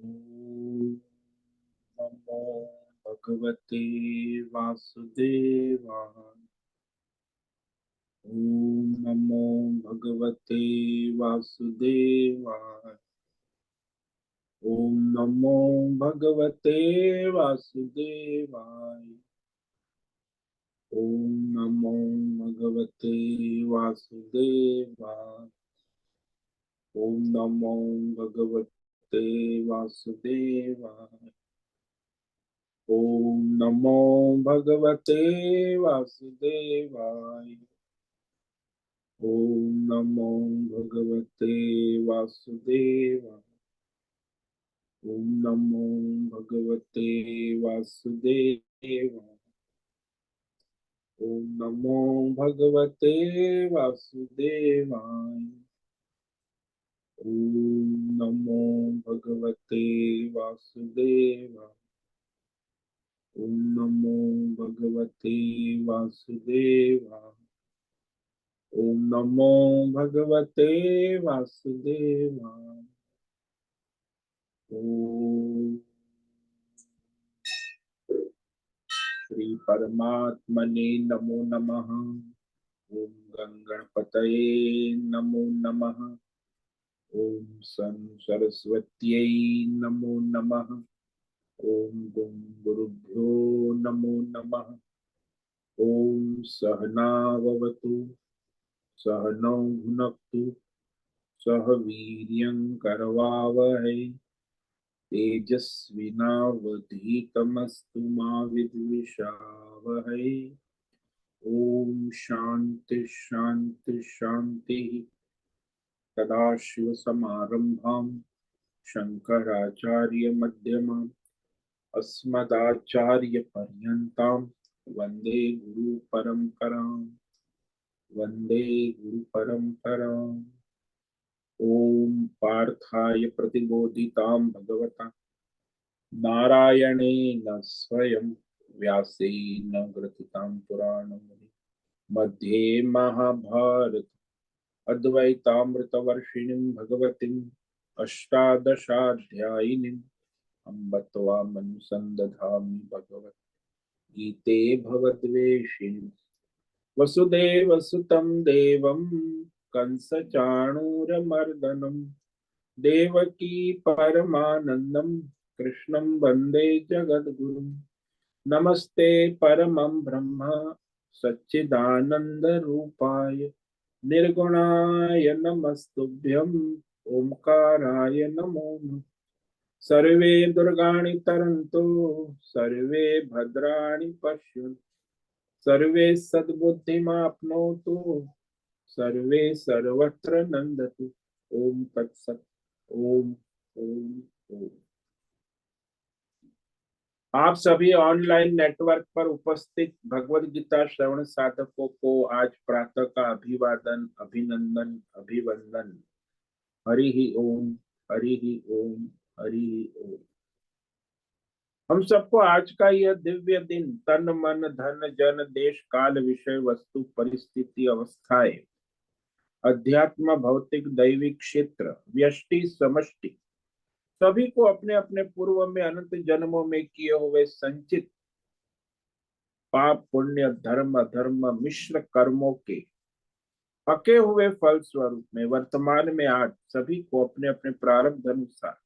ओम नमो भगवते वासुदेवाय। ओम नमो भगवते वासुदेवाय। ओम नमो भगवते वासुदेवाय। ओम नमो भगवते वासुदेवाय। ओम नमो भगवते वासुदेवाय। ओम नमो भगवते वासुदेवाय। ओम नमो भगवते वासुदेवाय। ओम नमो भगवते वासुदेवाय। ओम नमो भगवते वासुदेवाय। ओम नमो भगवते वासुदेवाय। ओम नमो भगवते वासुदेवाय। ओम नमो भगवते वासुदेवाय। ओम श्री परमात्मने नमो नमः। ओम गंगणपतये नमो नमः। ओम सन सरस्वत्यै नमो नमः। ओम गुं गुरुभ्यो नमो नमः। ओम सहनाववतु सहनौ भुनक्तु सह वीर्यं करवावहै तेजस्विनावधीतमस्तु मा विद्विषावहै। ओम शांति शांति शांति। सदाशिवसमारम्भां शंकराचार्यमध्यमाम् अस्मदाचार्यपर्यन्तां वन्दे गुरुपरम्पराम्। वन्दे गुरुपरम्पराम्। ओम पार्थाय प्रतिबोधितां भगवता नारायणेन स्वयं व्यासेन ग्रथितां पुराणमुनि मध्ये महाभारत अद्वैतामृतवर्षिणीं भगवतीम् अष्टादशाध्यायिनीम् अम्ब त्वामनुसन्दधामि भगवत् गीते भवद्वेषिणि। वसुदेवसुतं देवं कंसचाणूरमर्दनं देवकी परमानन्दं कृष्णं वन्दे जगद्गुरुं। नमस्ते परमं ब्रह्म सच्चिदानन्दरूपाय निर्गुणाय नमस्तुभ्यं ओंकाराय नमो नमः। सर्वे दुर्गाणि तरन्तु सर्वे भद्राणि पश्यन्तु सर्वे सद्बुद्धिमाप्नोतु सर्वे सर्वत्र नंदतु। ओम तत्सत। ओम ओम ओम। आप सभी ऑनलाइन नेटवर्क पर उपस्थित भगवद गीता श्रवण साधकों को आज प्रातः का अभिवादन अभिनंदन अभिवंदन। हरि ही ओम। हरि ही ओम। हरि ही ओम। हम सबको आज का यह दिव्य दिन तन मन धन जन देश काल विषय वस्तु परिस्थिति अवस्थाएं अध्यात्म भौतिक दैविक क्षेत्र व्यष्टि समष्टि सभी को अपने अपने पूर्व में अनंत जन्मों में किए हुए संचित पाप पुण्य धर्म अधर्म मिश्र कर्मों के पके हुए फल स्वरूप में वर्तमान में आज सभी को अपने अपने प्रारब्ध अनुसार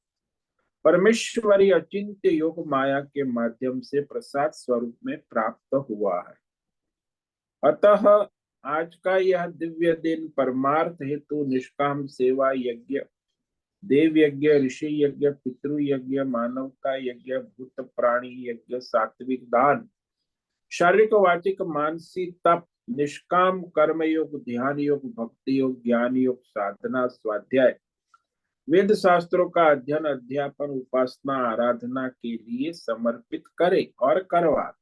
परमेश्वरी अचिंत्य योग माया के माध्यम से प्रसाद स्वरूप में प्राप्त हुआ है। अतः आज का यह दिव्य दिन परमार्थ हेतु निष्काम सेवा यज्ञ देव यज्ञ ऋषि यज्ञ पितृ यज्ञ मानवता यज्ञ भूत प्राणी यज्ञ सात्विक दान शारीरिक वाचिक मानसिक तप निष्काम कर्म योग ध्यान योग भक्ति योग ज्ञान योग साधना स्वाध्याय वेद शास्त्रों का अध्ययन अध्यापन उपासना आराधना के लिए समर्पित करे और करवा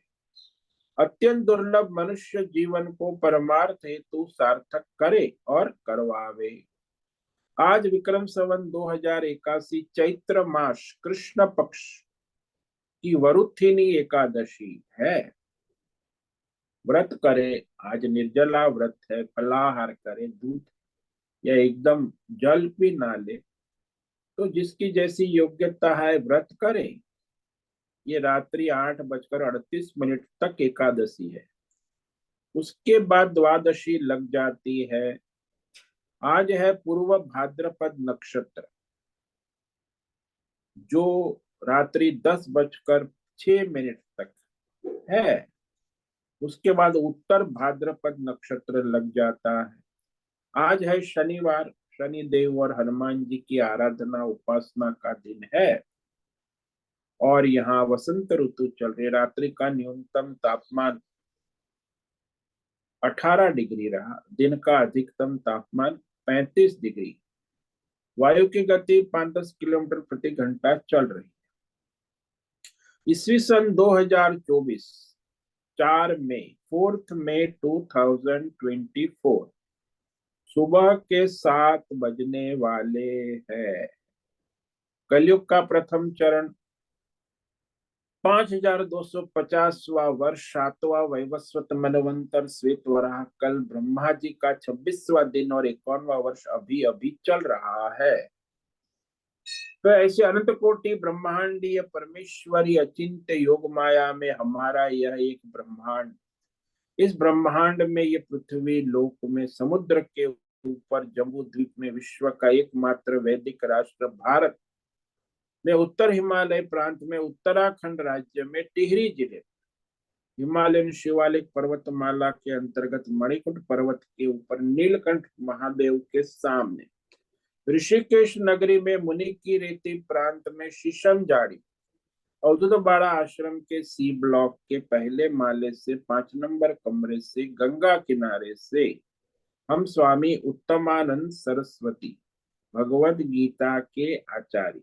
अत्यंत दुर्लभ मनुष्य जीवन को परमार्थ हेतु सार्थक करे और करवावे। आज विक्रम संवत 2081 चैत्र मास कृष्ण पक्ष की वरुथिनी एकादशी है। व्रत करे। आज निर्जला व्रत है। फलाहार करे। दूध या एकदम जल भी ना ले। तो जिसकी जैसी योग्यता है व्रत करे। ये रात्रि 8:38 तक एकादशी है, उसके बाद द्वादशी लग जाती है। आज है पूर्व भाद्रपद नक्षत्र, जो रात्रि 10:06 तक है। उसके बाद उत्तर भाद्रपद नक्षत्र लग जाता है। आज है शनिवार, शनि देव और हनुमान जी की आराधना उपासना का दिन है। और यहाँ वसंत ऋतु चल रही। रात्रि का न्यूनतम तापमान 18 डिग्री रहा, दिन का अधिकतम तापमान 35 डिग्री। वायु की गति 5-10 किलोमीटर प्रति घंटा चल रही। ईस्वी सन 2024, 4 मई, 4 मई 2024, सुबह के 7 बजने वाले हैं। कलयुग का प्रथम चरण 5250वां वर्ष, 7वां वैवस्वत मनवंतर, श्वेत वराह कल, ब्रह्मा जी का 26वां दिन और 51वां वर्ष अभी अभी चल रहा है। तो ऐसे अनंत कोटि ब्रह्मांडीय परमेश्वरी अचिंत्य योग माया में हमारा यह एक ब्रह्मांड, इस ब्रह्मांड में ये पृथ्वी लोक में समुद्र के ऊपर जम्बू द्वीप में विश्व का एकमात्र वैदिक राष्ट्र भारत में उत्तर हिमालय प्रांत में उत्तराखंड राज्य में टिहरी जिले हिमालयन शिवालिक पर्वतमाला के अंतर्गत मणिकुट पर्वत के ऊपर नीलकंठ महादेव के सामने ऋषिकेश नगरी में मुनि की रेती प्रांत में शीशम जाड़ी अवधूतबाड़ा आश्रम के सी ब्लॉक के पहले माले से 5 नंबर कमरे से गंगा किनारे से हम स्वामी उत्तमानंद सरस्वती भगवद गीता के आचार्य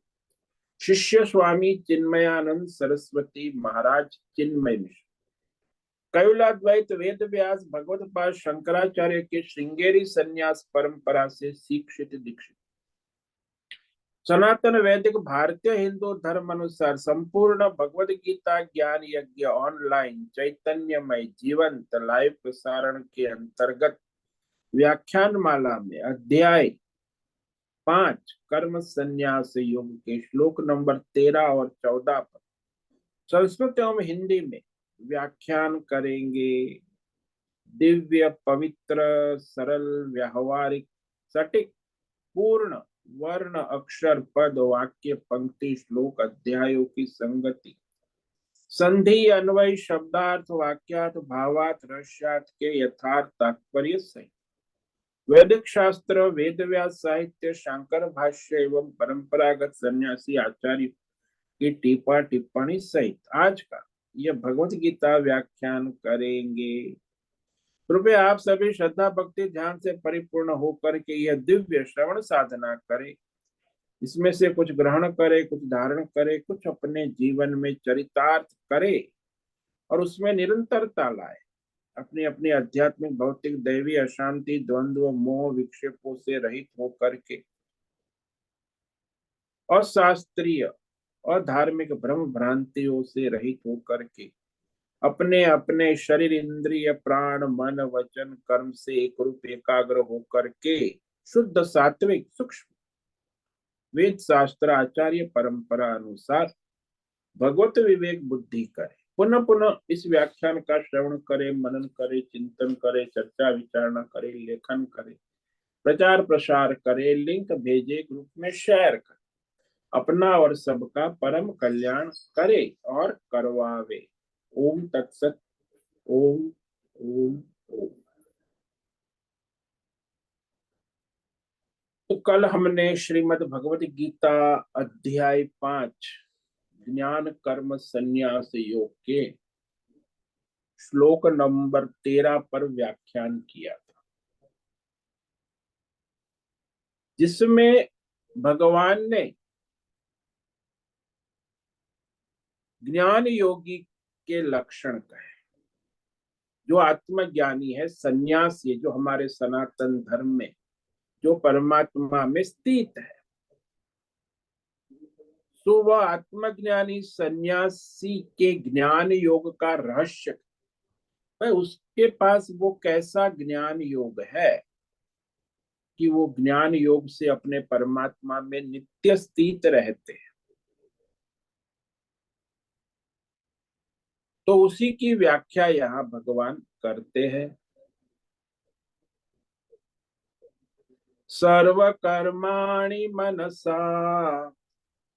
शिष्य स्वामी चिन्मयानंद सरस्वती महाराज चिन्मय मिश्र कैवलाद्वैत वेद व्यास भगवतपाद शंकराचार्य के श्रृंगेरी संन्यास परंपरा से शिक्षित दीक्षित सनातन वैदिक भारतीय हिंदू धर्म अनुसार संपूर्ण भगवद गीता ज्ञान यज्ञ ऑनलाइन चैतन्यमय जीवंत लाइव प्रसारण के अंतर्गत व्याख्यान माला में अध्याय 5 कर्म संन्यास योग के श्लोक नंबर 13 और 14 पर संस्कृत एवं हिंदी में व्याख्यान करेंगे। दिव्य पवित्र सरल व्यावहारिक सटीक पूर्ण वर्ण अक्षर पद वाक्य पंक्ति श्लोक अध्यायों की संगति संधि अन्वय शब्दार्थ वाक्यार्थ भावार्थ रहस्यार्थ के यथार्थ तात्पर्य सहित वैदिक शास्त्र वेद व्यास साहित्य शांकर भाष्य एवं परंपरागत सन्यासी आचार्य की टीपा टिप्पणी सहित आज का यह भगवत गीता व्याख्यान करेंगे। कृपया आप सभी श्रद्धा भक्ति ध्यान से परिपूर्ण होकर के यह दिव्य श्रवण साधना करें। इसमें से कुछ ग्रहण करे, कुछ धारण करे, कुछ अपने जीवन में चरितार्थ करे और उसमें निरंतरता लाए। अपनी अपनी आध्यात्मिक भौतिक दैवी अशांति द्वंद्व मोह विक्षेपों से रहित होकर के और शास्त्रीय और धार्मिक भ्रम भ्रांतियों से रहित होकर के अपने अपने शरीर इंद्रिय प्राण मन वचन कर्म से एक रूप एकाग्र होकर के शुद्ध सात्विक सूक्ष्म वेद शास्त्र आचार्य परंपरा अनुसार भगवत विवेक बुद्धि करे। पुनः पुनः इस व्याख्यान का श्रवण करे, मनन करे, चिंतन करे, चर्चा विचारणा करे, लेखन करे, प्रचार प्रसार करे, लिंक भेजे, ग्रुप में शेयर करे, अपना और सबका परम कल्याण करे और करवावे। ओम तत्सत। ओम ओम ओम। तो कल हमने श्रीमद् भगवत गीता अध्याय 5 ज्ञान कर्म संन्यास योग के श्लोक नंबर 13 पर व्याख्यान किया था, जिसमें भगवान ने ज्ञान योगी के लक्षण कहे। जो आत्मज्ञानी है, सन्यासी, जो हमारे सनातन धर्म में जो परमात्मा में स्थित है, तो वह आत्मज्ञानी सन्यासी के ज्ञान योग का रहस्य है। उसके पास वो कैसा ज्ञान योग है, कि वो ज्ञान योग से अपने परमात्मा में नित्य स्थित रहते हैं। तो उसी की व्याख्या यहाँ भगवान करते हैं। सर्व कर्माणि मनसा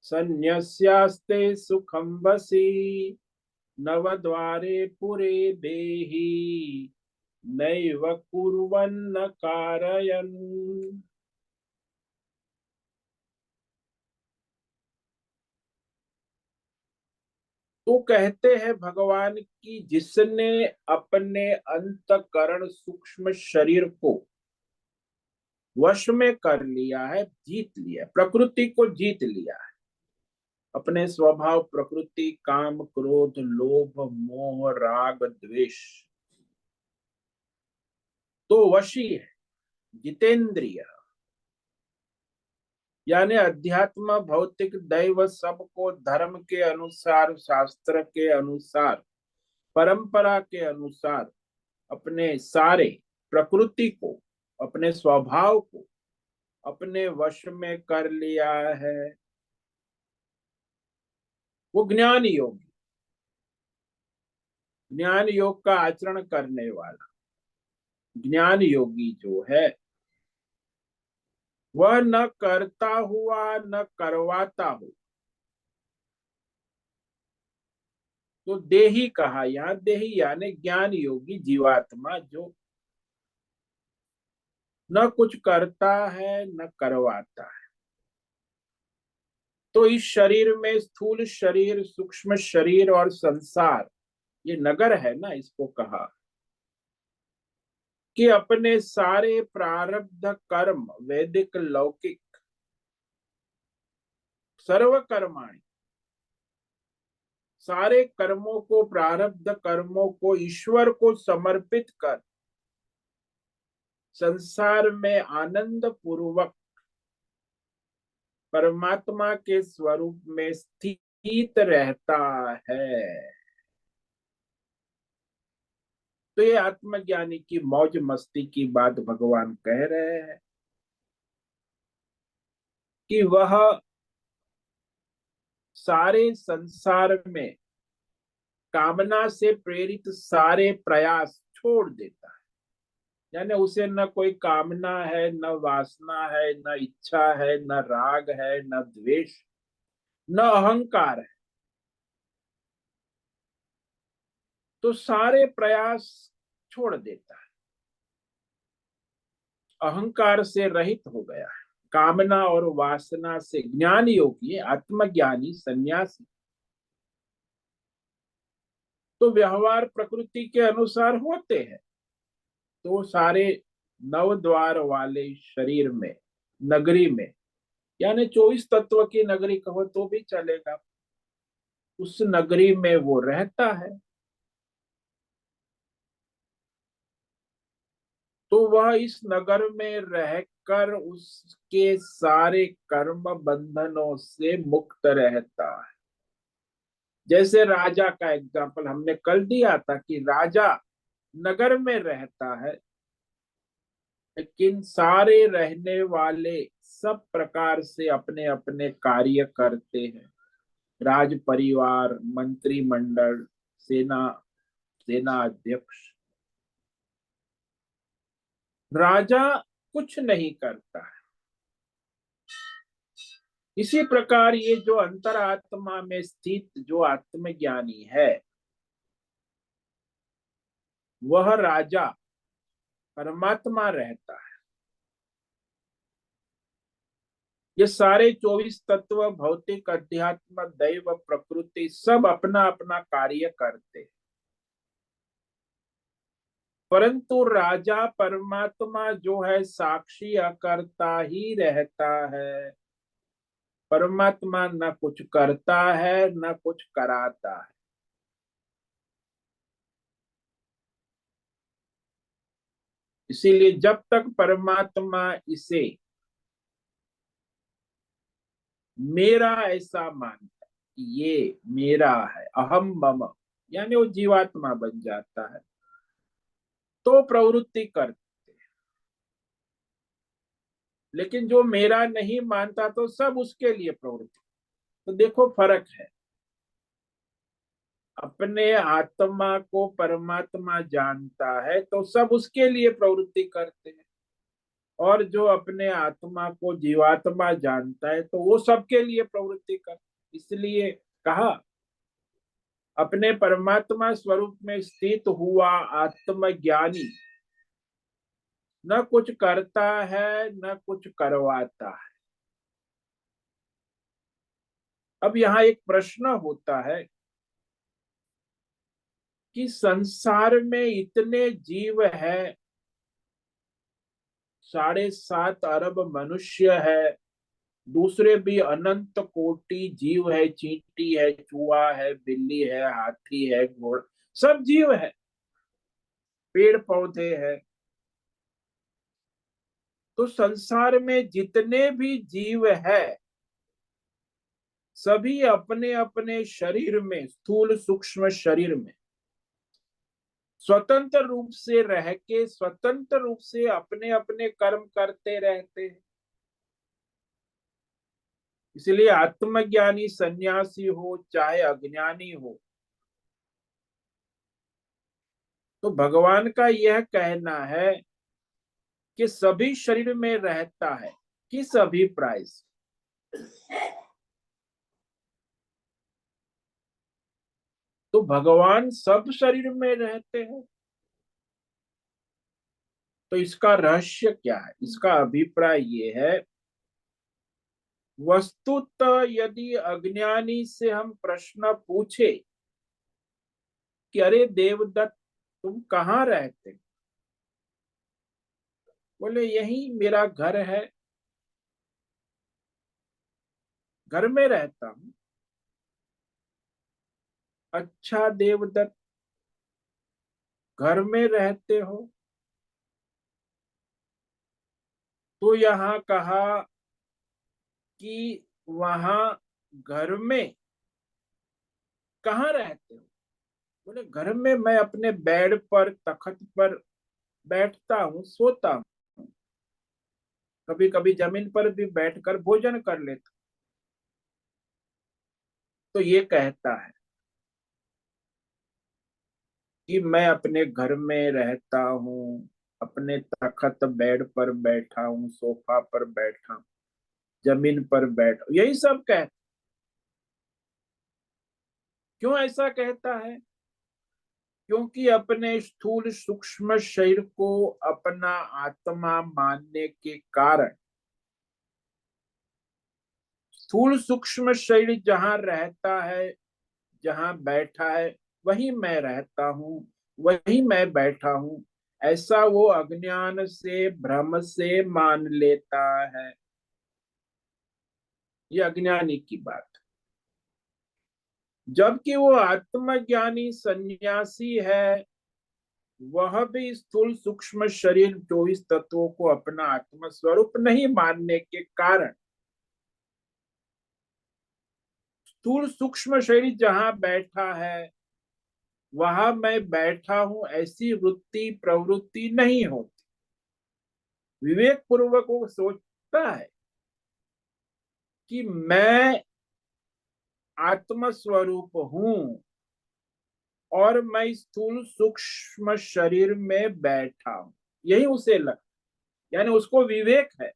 संन्यस्यास्ते सुखं वसी नवद्वारे पुरे देहि नैव कुर्वन्न कारयन्। तो कहते हैं भगवान की जिसने अपने अंतकरण सूक्ष्म शरीर को वश में कर लिया है, जीत लिया, प्रकृति को जीत लिया है, अपने स्वभाव प्रकृति काम क्रोध लोभ मोह राग द्वेष, तो वशी है, जितेंद्रिय, यानी अध्यात्म भौतिक दैव सबको धर्म के अनुसार शास्त्र के अनुसार परंपरा के अनुसार अपने सारे प्रकृति को अपने स्वभाव को अपने वश में कर लिया है, वो ज्ञान योगी, ज्ञान योग का आचरण करने वाला ज्ञान योगी जो है वह न करता हुआ न करवाता हो। तो देही कहा, यहाँ देही यानी ज्ञान योगी जीवात्मा जो न कुछ करता है न करवाता है। तो इस शरीर में स्थूल शरीर सूक्ष्म शरीर और संसार ये नगर है ना, इसको कहा कि अपने सारे प्रारब्ध कर्म वैदिक लौकिक सर्व कर्माणि, सारे कर्मों को प्रारब्ध कर्मों को ईश्वर को समर्पित कर संसार में आनंद पूर्वक परमात्मा के स्वरूप में स्थित रहता है। तो ये आत्मज्ञानी की मौज मस्ती की बात भगवान कह रहे हैं कि वह सारे संसार में कामना से प्रेरित सारे प्रयास छोड़ देता है, यानी उसे न कोई कामना है न वासना है न इच्छा है न राग है न द्वेष न अहंकार है। तो सारे प्रयास छोड़ देता है, अहंकार से रहित हो गया है, कामना और वासना से। ज्ञान योगी आत्मज्ञानी सन्यासी तो व्यवहार प्रकृति के अनुसार होते हैं। तो सारे नव द्वार वाले शरीर में नगरी में, यानी 24 तत्व की नगरी कहो तो भी चलेगा, उस नगरी में वो रहता है। तो वह इस नगर में रहकर उसके सारे कर्म बंधनों से मुक्त रहता है। जैसे राजा का एग्जाम्पल हमने कल दिया था कि राजा नगर में रहता है, लेकिन सारे रहने वाले सब प्रकार से अपने अपने कार्य करते हैं। राज परिवार मंत्रिमंडल सेना सेना अध्यक्ष, राजा कुछ नहीं करता है। इसी प्रकार ये जो अंतरात्मा में स्थित जो आत्मज्ञानी है वह राजा परमात्मा रहता है। ये सारे 24 तत्व भौतिक अध्यात्म दैव प्रकृति सब अपना अपना कार्य करते हैं, परंतु राजा परमात्मा जो है साक्षी अकर्ता ही रहता है। परमात्मा न कुछ करता है न कुछ कराता है। इसीलिए जब तक परमात्मा इसे मेरा ऐसा मानता कि ये मेरा है, अहम मम, यानी वो जीवात्मा बन जाता है, तो प्रवृत्ति करते। लेकिन जो मेरा नहीं मानता तो सब उसके लिए प्रवृत्ति। तो देखो फर्क है, अपने आत्मा को परमात्मा जानता है तो सब उसके लिए प्रवृत्ति करते हैं, और जो अपने आत्मा को जीवात्मा जानता है तो वो सबके लिए प्रवृत्ति करता है। इसलिए कहा, अपने परमात्मा स्वरूप में स्थित हुआ आत्मज्ञानी न कुछ करता है न कुछ करवाता है। अब यहाँ एक प्रश्न होता है कि संसार में इतने जीव है, 7.5 अरब मनुष्य है, दूसरे भी अनंत कोटि जीव है, चींटी है, चूहा है, बिल्ली है, हाथी है, घोड़ा, सब जीव है, पेड़ पौधे है। तो संसार में जितने भी जीव है सभी अपने अपने शरीर में, स्थूल सूक्ष्म शरीर में स्वतंत्र रूप से रह के स्वतंत्र रूप से अपने अपने कर्म करते रहते हैं। इसलिए आत्मज्ञानी सन्यासी हो चाहे अज्ञानी हो, तो भगवान का यह कहना है कि सभी शरीर में रहता है, किस अभिप्राय से? तो भगवान सब शरीर में रहते हैं, तो इसका रहस्य क्या है? इसका अभिप्राय ये है, वस्तुतः यदि अज्ञानी से हम प्रश्न पूछे कि अरे देवदत्त तुम कहाँ रहते, बोले यही मेरा घर है, घर में रहता हूं। अच्छा देवदत्त, घर में रहते हो, तो यहाँ कहा कि वहां घर में कहाँ रहते हो? बोले घर में मैं अपने बेड पर, तखत पर बैठता हूँ, सोता हूँ, कभी कभी जमीन पर भी बैठकर भोजन कर लेता। तो ये कहता है कि मैं अपने घर में रहता हूँ, अपने तखत बेड पर बैठा हूँ, सोफा पर बैठा हूँ, जमीन पर बैठा हूँ, यही सब कहता। क्यों ऐसा कहता है? क्योंकि अपने स्थूल सूक्ष्म शरीर को अपना आत्मा मानने के कारण, स्थूल सूक्ष्म शरीर जहां रहता है, जहां बैठा है, वही मैं रहता हूँ, वही मैं बैठा हूँ, ऐसा वो अज्ञान से, भ्रम से मान लेता है। ये अज्ञानी की बात। जबकि वो आत्मज्ञानी सन्यासी है, वह भी स्थूल सूक्ष्म शरीर 24 तत्वों को अपना आत्म स्वरूप नहीं मानने के कारण, स्थूल सूक्ष्म शरीर जहां बैठा है वहां मैं बैठा हूं ऐसी वृत्ति प्रवृत्ति नहीं होती। विवेक पूर्वक वो सोचता है कि मैं आत्म स्वरूप हूं और मैं स्थूल सूक्ष्म शरीर में बैठा हूं, यही उसे लगता। यानी उसको विवेक है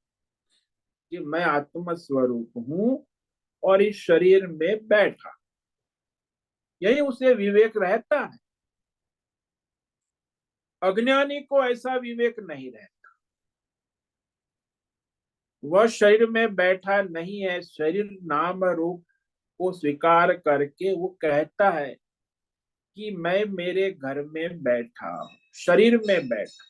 कि मैं आत्म स्वरूप हूं और इस शरीर में बैठा, यही उसे विवेक रहता है। अज्ञानी को ऐसा विवेक नहीं रहता। वह शरीर में बैठा नहीं है, शरीर नाम रूप को स्वीकार करके वो कहता है कि मैं मेरे घर में बैठा हूं, शरीर में बैठा।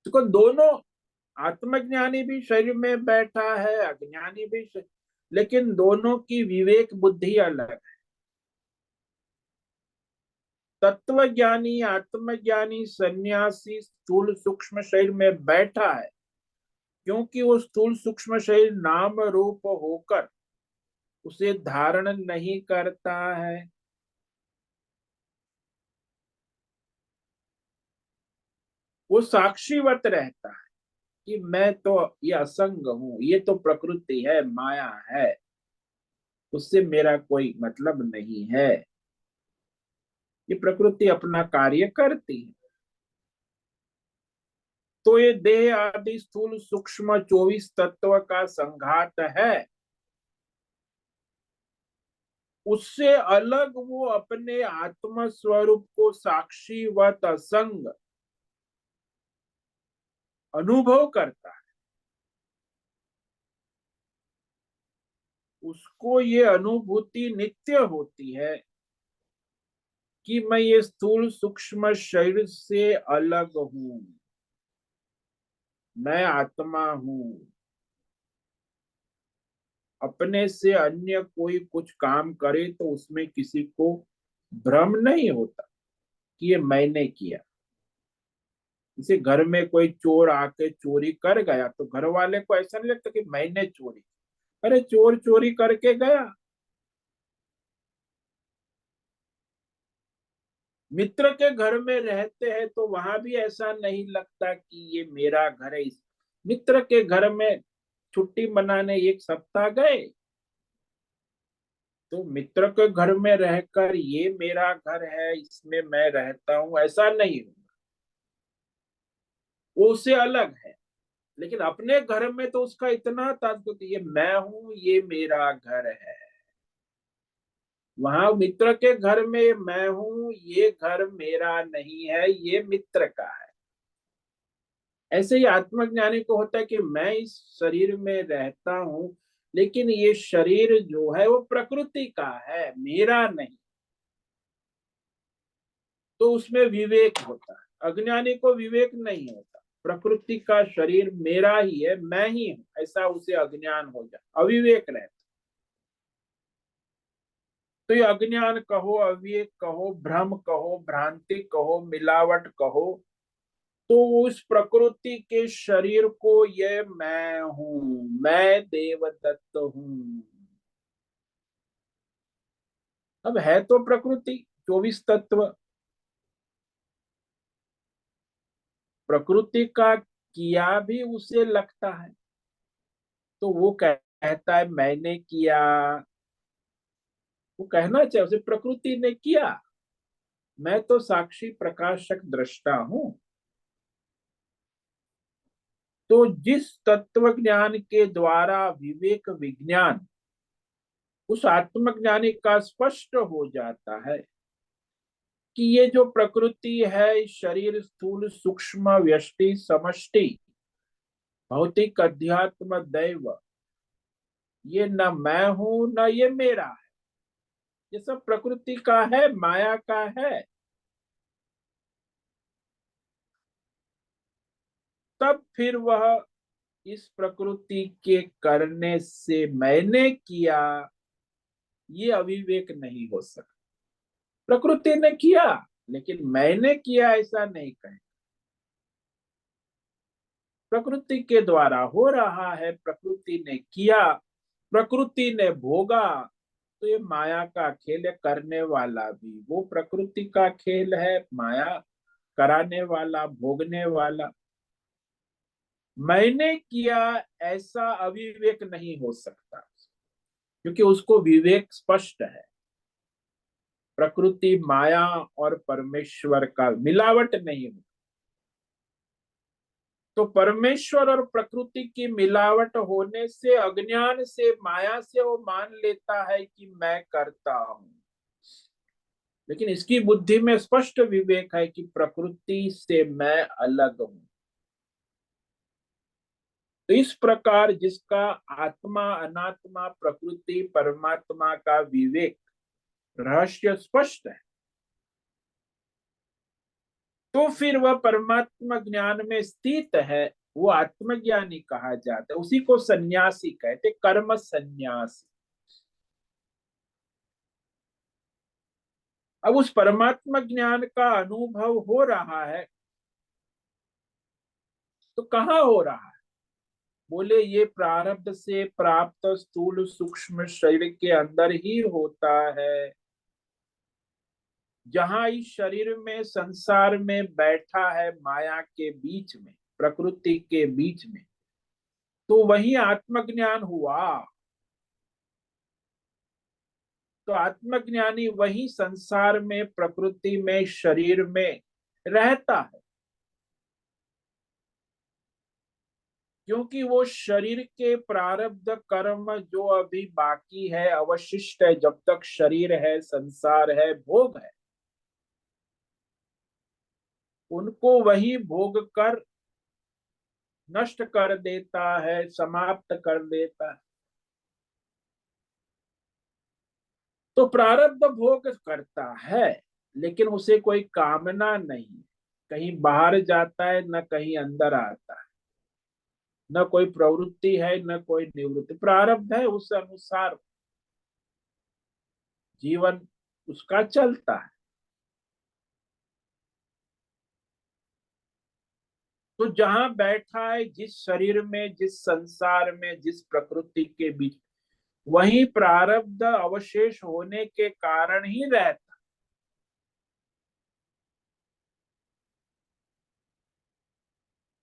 तो दोनों, आत्मज्ञानी भी शरीर में बैठा है, अज्ञानी भी लेकिन दोनों की विवेक बुद्धि अलग है। तत्वज्ञानी आत्मज्ञानी सन्यासी स्थूल सूक्ष्म शरीर में बैठा है क्योंकि वो स्थूल सूक्ष्म शरीर नाम रूप होकर उसे धारण नहीं करता है। वो साक्षीवत रहता है कि मैं तो ये असंग हूं, ये तो प्रकृति है, माया है, उससे मेरा कोई मतलब नहीं है। ये प्रकृति अपना कार्य करती है। तो ये देह आदि स्थूल सूक्ष्म 24 तत्व का संघात है, उससे अलग वो अपने आत्म स्वरूप को साक्षीवत असंग अनुभव करता है। उसको ये अनुभूति नित्य होती है कि मैं ये स्थूल सूक्ष्म शरीर से अलग हूं, मैं आत्मा हूं। अपने से अन्य कोई कुछ काम करे तो उसमें किसी को भ्रम नहीं होता कि ये मैंने किया। जैसे घर में कोई चोर आके चोरी कर गया तो घर वाले को ऐसा नहीं लगता कि मैंने चोरी, अरे चोर चोरी करके गया। मित्र के घर में रहते हैं तो वहां भी ऐसा नहीं लगता कि ये मेरा घर है। इस मित्र के घर में छुट्टी मनाने एक सप्ताह गए तो मित्र के घर में रहकर ये मेरा घर है, इसमें मैं रहता हूं, ऐसा नहीं होगा, वो उससे अलग है। लेकिन अपने घर में तो उसका इतना तात्पर्य, ये मैं हूं, ये मेरा घर है। वहां मित्र के घर में मैं हूं, ये घर मेरा नहीं है, ये मित्र का है। ऐसे ही आत्मज्ञानी को होता है कि मैं इस शरीर में रहता हूं, लेकिन ये शरीर जो है वो प्रकृति का है, मेरा नहीं। तो उसमें विवेक होता है। अज्ञानी को विवेक नहीं होता, प्रकृति का शरीर मेरा ही है, मैं ही हूं, ऐसा उसे अज्ञान हो जाए, अविवेक रहता। तो ये अज्ञान कहो, अविवेक कहो, भ्रम कहो, भ्रांति कहो, मिलावट कहो, तो उस प्रकृति के शरीर को ये मैं हूं, मैं देवदत्त हूं। अब है तो प्रकृति 24 तत्व, प्रकृति का किया भी उसे लगता है, तो वो कहता है मैंने किया। वो कहना चाहिए उसे प्रकृति ने किया, मैं तो साक्षी प्रकाशक दृष्टा हूं। तो जिस तत्व ज्ञान के द्वारा विवेक विज्ञान उस आत्मज्ञानी का स्पष्ट हो जाता है कि ये जो प्रकृति है, शरीर स्थूल सूक्ष्म व्यष्टि समष्टि भौतिक अध्यात्म दैव, ये न मैं हूं न ये मेरा है, ये सब प्रकृति का है, माया का है। तब फिर वह इस प्रकृति के करने से मैंने किया, ये अविवेक नहीं हो सकता। प्रकृति ने किया लेकिन मैंने किया ऐसा नहीं कहे। प्रकृति के द्वारा हो रहा है, प्रकृति ने किया, प्रकृति ने भोगा। तो ये माया का खेल है, करने वाला भी वो प्रकृति का खेल है, माया कराने वाला, भोगने वाला। मैंने किया ऐसा अविवेक नहीं हो सकता, क्योंकि उसको विवेक स्पष्ट है। प्रकृति माया और परमेश्वर का मिलावट नहीं हो। तो परमेश्वर और प्रकृति की मिलावट होने से, अज्ञान से, माया से वो मान लेता है कि मैं करता हूं। लेकिन इसकी बुद्धि में स्पष्ट विवेक है कि प्रकृति से मैं अलग हूं। तो इस प्रकार जिसका आत्मा अनात्मा प्रकृति परमात्मा का विवेक रहस्य स्पष्ट है, तो फिर वह परमात्मा ज्ञान में स्थित है, वो आत्मज्ञानी कहा जाता है। उसी को सन्यासी कहते, कर्म सन्यासी। अब उस परमात्मा ज्ञान का अनुभव हो रहा है, तो कहाँ हो रहा है? बोले ये प्रारब्ध से प्राप्त स्थूल सूक्ष्म शरीर के अंदर ही होता है। जहां इस शरीर में संसार में बैठा है माया के बीच में, प्रकृति के बीच में, तो वही आत्मज्ञान हुआ। तो आत्मज्ञानी वही संसार में, प्रकृति में, शरीर में रहता है, क्योंकि वो शरीर के प्रारब्ध कर्म जो अभी बाकी है, अवशिष्ट है, जब तक शरीर है, संसार है, भोग है, उनको वही भोग कर नष्ट कर देता है, समाप्त कर देता है। तो प्रारब्ध भोग करता है, लेकिन उसे कोई कामना नहीं, कहीं बाहर जाता है न कहीं अंदर आता है, न कोई प्रवृत्ति है न कोई निवृत्ति, प्रारब्ध है, उस अनुसार जीवन उसका चलता है। तो जहां बैठा है, जिस शरीर में, जिस संसार में, जिस प्रकृति के बीच, वही प्रारब्ध अवशेष होने के कारण ही रहता।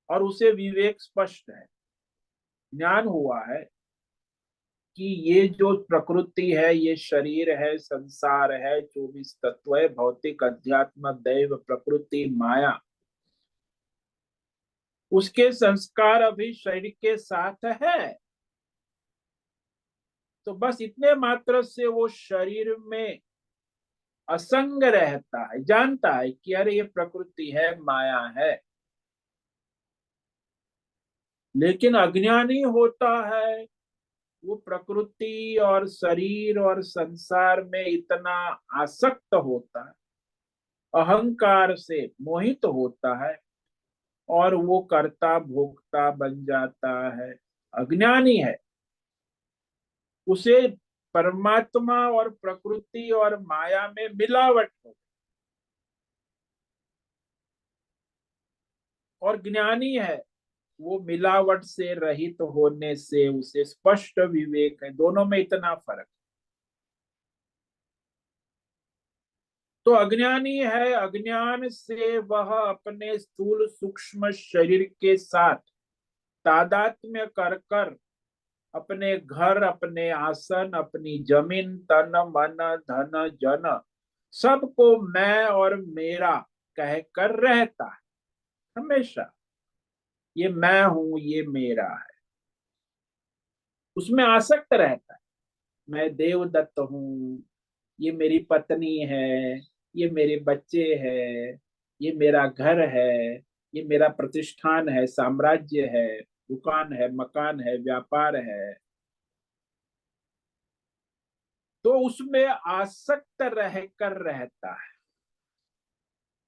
और उसे विवेक स्पष्ट है, ज्ञान हुआ है कि ये जो प्रकृति है, ये शरीर है, संसार है, 24 तत्व है, भौतिक, अध्यात्म, दैव, प्रकृति, माया, उसके संस्कार अभी शरीर के साथ है। तो बस इतने मात्र से वो शरीर में असंग रहता है, जानता है कि अरे ये प्रकृति है, माया है। लेकिन अज्ञानी होता है, वो प्रकृति और शरीर और संसार में इतना आसक्त होता है, अहंकार से मोहित होता है, और वो कर्ता भोक्ता बन जाता है। अज्ञानी है, उसे परमात्मा और प्रकृति और माया में मिलावट हो। और ज्ञानी है, वो मिलावट से रहित होने से उसे स्पष्ट विवेक है। दोनों में इतना फर्क। तो अज्ञानी है, अज्ञान से वह अपने स्थूल सूक्ष्म शरीर के साथ तादात्म्य कर कर अपने घर, अपने आसन, अपनी जमीन, तन, मन, धन, जन, सबको मैं और मेरा कह कर रहता है हमेशा। ये मैं हूं, ये मेरा है, उसमें आसक्त रहता है। मैं देवदत्त हूँ, ये मेरी पत्नी है, ये मेरे बच्चे हैं, ये मेरा घर है, ये मेरा प्रतिष्ठान है, साम्राज्य है, दुकान है, मकान है, व्यापार है। तो उसमें आसक्त रह कर रहता है,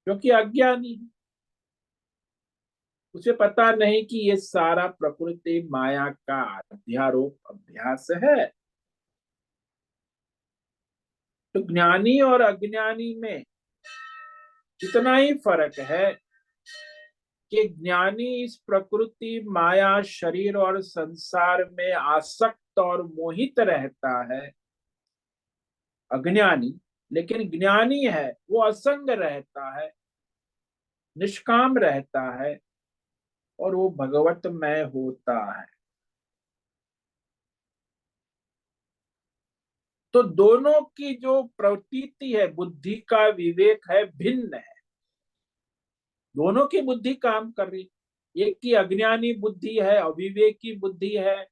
क्योंकि अज्ञानी है। उसे पता नहीं कि ये सारा प्रकृति माया का अध्यारोप अभ्यास है। तो ज्ञानी और अज्ञानी में इतना ही फर्क है कि ज्ञानी इस प्रकृति, माया, शरीर और संसार में आसक्त और मोहित रहता है, अज्ञानी। लेकिन ज्ञानी है, वो असंग रहता है, निष्काम रहता है, और वो भगवतमय होता है। तो दोनों की जो प्रतीति है, बुद्धि का विवेक है, भिन्न है। दोनों की बुद्धि काम कर रही, एक की अज्ञानी बुद्धि है, अविवेकी बुद्धि है,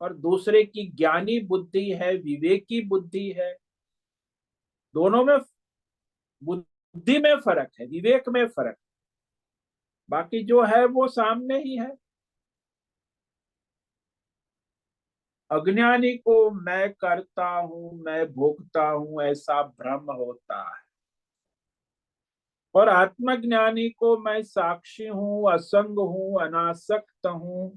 और दूसरे की ज्ञानी बुद्धि है, विवेकी बुद्धि है। दोनों में बुद्धि में फर्क है, विवेक में फर्क। बाकी जो है वो सामने ही है। अज्ञानी को मैं करता हूं, मैं भोगता हूं, ऐसा भ्रम होता है। और आत्मज्ञानी को मैं साक्षी हूं, असंग हूं, अनासक्त हूं,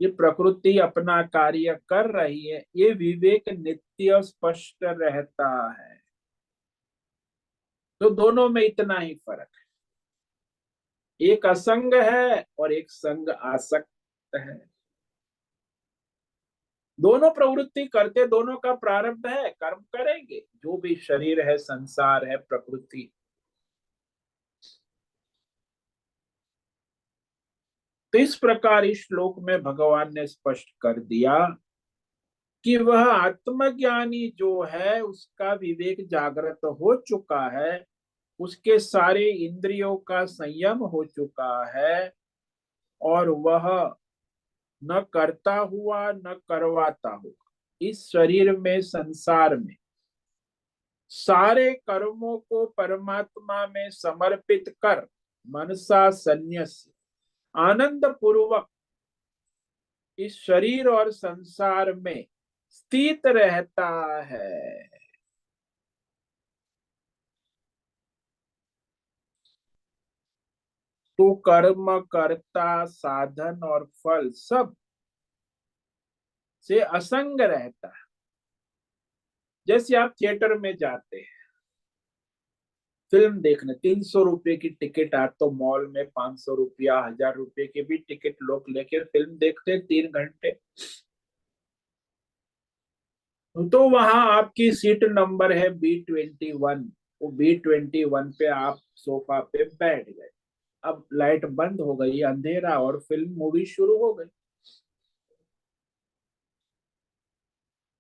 ये प्रकृति अपना कार्य कर रही है, ये विवेक नित्य स्पष्ट रहता है। तो दोनों में इतना ही फर्क है, एक असंग है और एक संग आसक्त है। दोनों प्रवृत्ति करते, दोनों का प्रारब्ध है, कर्म करेंगे। जो भी शरीर है, संसार है, प्रकृति, तो इस प्रकार इस श्लोक में भगवान ने स्पष्ट कर दिया कि वह आत्मज्ञानी जो है उसका विवेक जागृत हो चुका है, उसके सारे इंद्रियों का संयम हो चुका है, और वह न करता हुआ न करवाता हुआ इस शरीर में, संसार में सारे कर्मों को परमात्मा में समर्पित कर मनसा संन्यास आनंद पूर्वक इस शरीर और संसार में स्थित रहता है। तो कर्म कर्ता साधन और फल सब से असंग रहता है। जैसे आप थिएटर में जाते हैं फिल्म देखने, 300 रुपए की टिकट, आज तो मॉल में 500 रुपया 1000 रुपए की भी टिकट लोग लेके फिल्म देखते हैं 3 घंटे। तो वहां आपकी सीट नंबर है B21। वो B21 पे आप सोफा पे बैठ गए। अब लाइट बंद हो गई, अंधेरा, और फिल्म मूवी शुरू हो गई।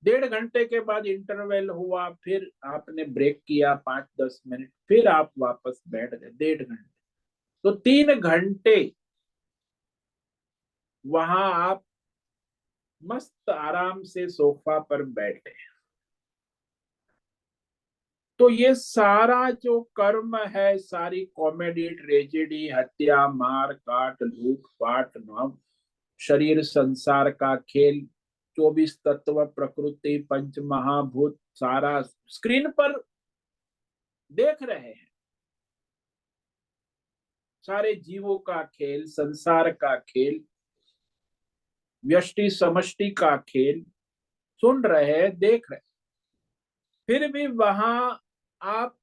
1.5 घंटे के बाद इंटरवल हुआ, फिर आपने ब्रेक किया 5-10 मिनट, फिर आप वापस बैठ गए 1.5 घंटे। तो 3 घंटे वहां आप मस्त आराम से सोफा पर बैठे। तो ये सारा जो कर्म है, सारी कॉमेडी ट्रेजेडी, हत्या मार काट लूट पाट नाम, शरीर संसार का खेल, 24 तत्व, प्रकृति, पंच महाभूत, सारा स्क्रीन पर देख रहे हैं। सारे जीवों का खेल, संसार का खेल, व्यष्टि समष्टि का खेल सुन रहे हैं, देख रहे हैं। फिर भी वहां आप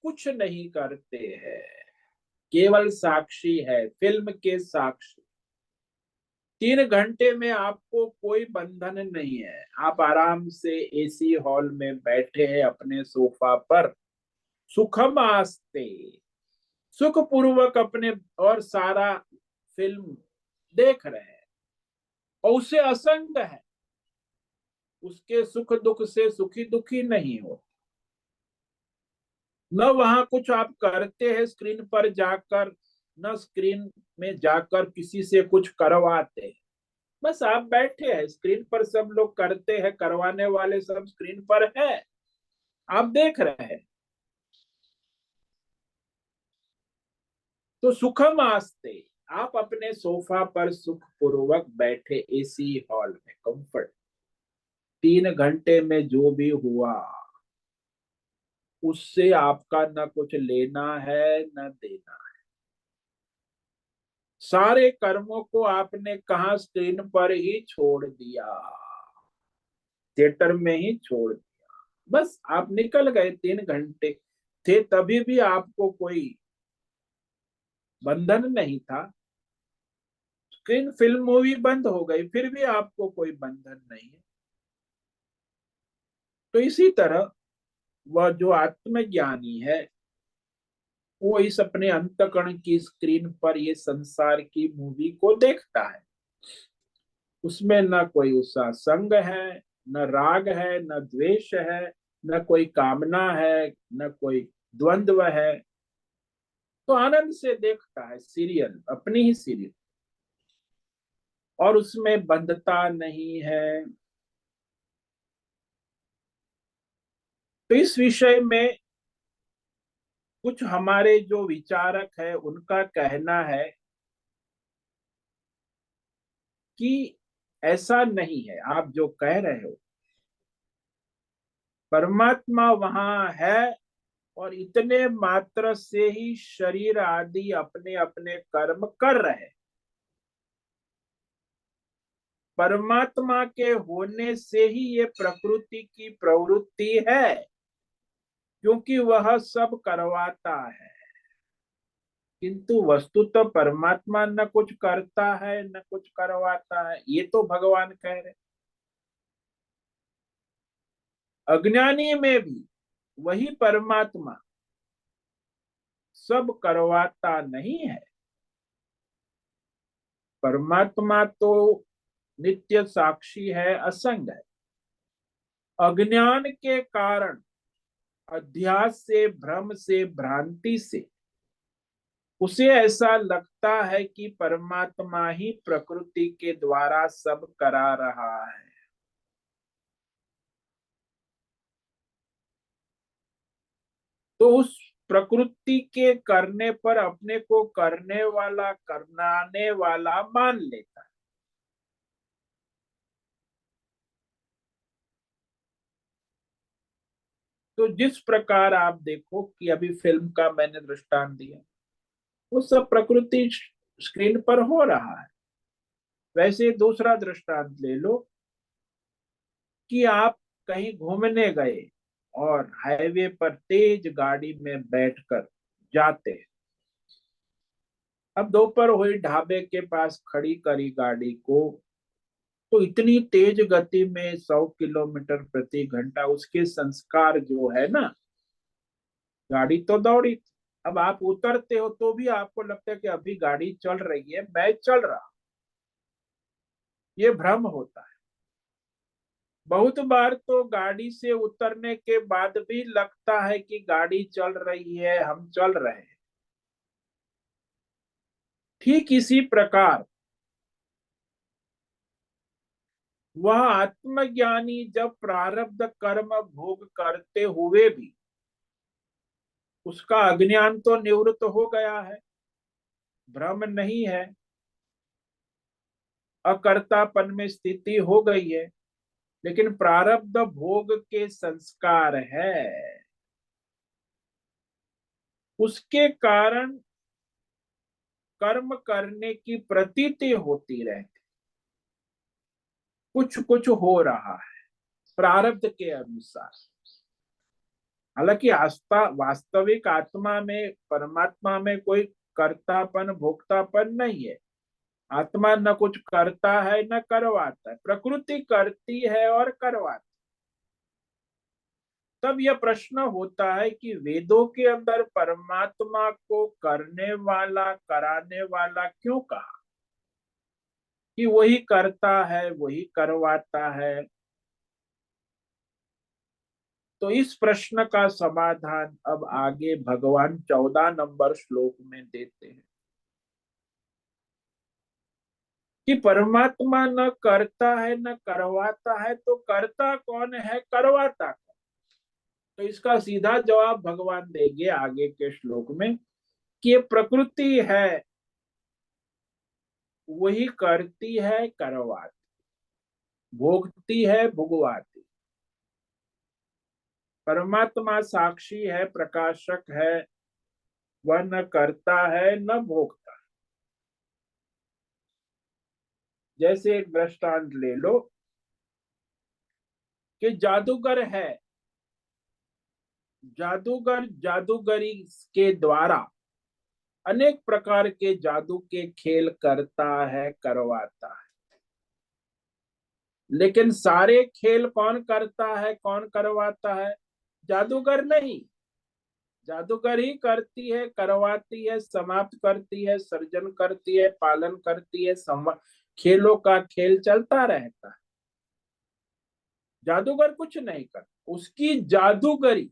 कुछ नहीं करते हैं, केवल साक्षी है, फिल्म के साक्षी। 3 घंटे में आपको कोई बंधन नहीं है, आप आराम से एसी हॉल में बैठे हैं अपने सोफा पर, सुखम आस्ते, सुख पूर्वक अपने, और सारा फिल्म देख रहे हैं, और उसे असंग है, उसके सुख दुख से सुखी दुखी नहीं हो। न वहां कुछ आप करते हैं स्क्रीन पर जाकर, न स्क्रीन में जाकर किसी से कुछ करवाते हैं। बस आप बैठे हैं, स्क्रीन पर सब लोग करते हैं, करवाने वाले सब स्क्रीन पर है, आप देख रहे हैं। तो सुखम आस्ते, आप अपने सोफा पर सुख पूर्वक बैठे एसी हॉल में, कंफर्ट। 3 घंटे में जो भी हुआ उससे आपका न कुछ लेना है न देना। सारे कर्मों को आपने कहा, स्क्रीन पर ही छोड़ दिया, थिएटर में ही छोड़ दिया। बस आप निकल गए, 3 घंटे थे तभी भी आपको कोई बंधन नहीं था। स्क्रीन फिल्म मूवी बंद हो गई, फिर भी आपको कोई बंधन नहीं है। तो इसी तरह वह जो आत्मज्ञानी है, वो इस अपने अंतकरण की स्क्रीन पर ये संसार की मूवी को देखता है। उसमें न कोई उसका संग है, न राग है, न द्वेष है, न कोई कामना है, न कोई द्वंद्व है। तो आनंद से देखता है सीरियल, अपनी ही सीरियल, और उसमें बंधता नहीं है। तो इस विषय में कुछ हमारे जो विचारक है उनका कहना है कि ऐसा नहीं है, आप जो कह रहे हो, परमात्मा वहां है, और इतने मात्र से ही शरीर आदि अपने अपने कर्म कर रहे हैं। परमात्मा के होने से ही ये प्रकृति की प्रवृत्ति है, क्योंकि वह सब करवाता है। किंतु वस्तुतः परमात्मा न कुछ करता है न कुछ करवाता है, ये तो भगवान कह रहे। अज्ञानी में भी वही परमात्मा सब करवाता नहीं है, परमात्मा तो नित्य साक्षी है, असंग है। अज्ञान के कारण, अध्यास से, भ्रम से, भ्रांति से उसे ऐसा लगता है कि परमात्मा ही प्रकृति के द्वारा सब करा रहा है। तो उस प्रकृति के करने पर अपने को करने वाला, करनाने वाला मान लेता है। तो जिस प्रकार आप देखो कि अभी फिल्म का मैंने दृष्टांत दिया, वो सब प्रकृति स्क्रीन पर हो रहा है। वैसे दूसरा दृष्टांत ले लो कि आप कहीं घूमने गए और हाईवे पर तेज गाड़ी में बैठकर जाते हैं। अब दोपहर हुई, ढाबे के पास खड़ी करी गाड़ी को, तो इतनी तेज गति में 100 किलोमीटर प्रति घंटा, उसके संस्कार जो है ना, गाड़ी तो दौड़ी। अब आप उतरते हो तो भी आपको लगता है कि अभी गाड़ी चल रही है, मैं चल रहा। ये भ्रम होता है। बहुत बार तो गाड़ी से उतरने के बाद भी लगता है कि गाड़ी चल रही है, हम चल रहे हैं। ठीक इसी प्रकार वह आत्मज्ञानी जब प्रारब्ध कर्म भोग करते हुए भी उसका अज्ञान तो निवृत्त हो गया है, भ्रम नहीं है, अकर्तापन में स्थिति हो गई है, लेकिन प्रारब्ध भोग के संस्कार है, उसके कारण कर्म करने की प्रतीति होती रहती, कुछ कुछ हो रहा है प्रारब्ध के अनुसार। हालांकि आस्था, वास्तविक आत्मा में, परमात्मा में कोई कर्तापन भोक्तापन नहीं है। आत्मा न कुछ करता है न करवाता है, प्रकृति करती है और करवाती। तब यह प्रश्न होता है कि वेदों के अंदर परमात्मा को करने वाला, कराने वाला क्यों कहा? कि वही करता है, वही करवाता है। तो इस प्रश्न का समाधान अब आगे भगवान 14 नंबर श्लोक में देते हैं कि परमात्मा न करता है न करवाता है, तो करता कौन है, करवाता कौन? तो इसका सीधा जवाब भगवान देंगे आगे के श्लोक में कि ये प्रकृति है, वही करती है, करवाती, भोगती है, भुगवाती। परमात्मा साक्षी है, प्रकाशक है, वह न करता है न भोगता। जैसे एक दृष्टांत ले लो कि जादूगर है, जादूगर जादूगरी के द्वारा अनेक प्रकार के जादू के खेल करता है, करवाता है। लेकिन सारे खेल कौन करता है, कौन करवाता है? जादूगर नहीं। जादूगर ही करती है, करवाती है, समाप्त करती है, सर्जन करती है, पालन करती है, खेलों का खेल चलता रहता है। जादूगर कुछ नहीं करता, उसकी जादूगरी,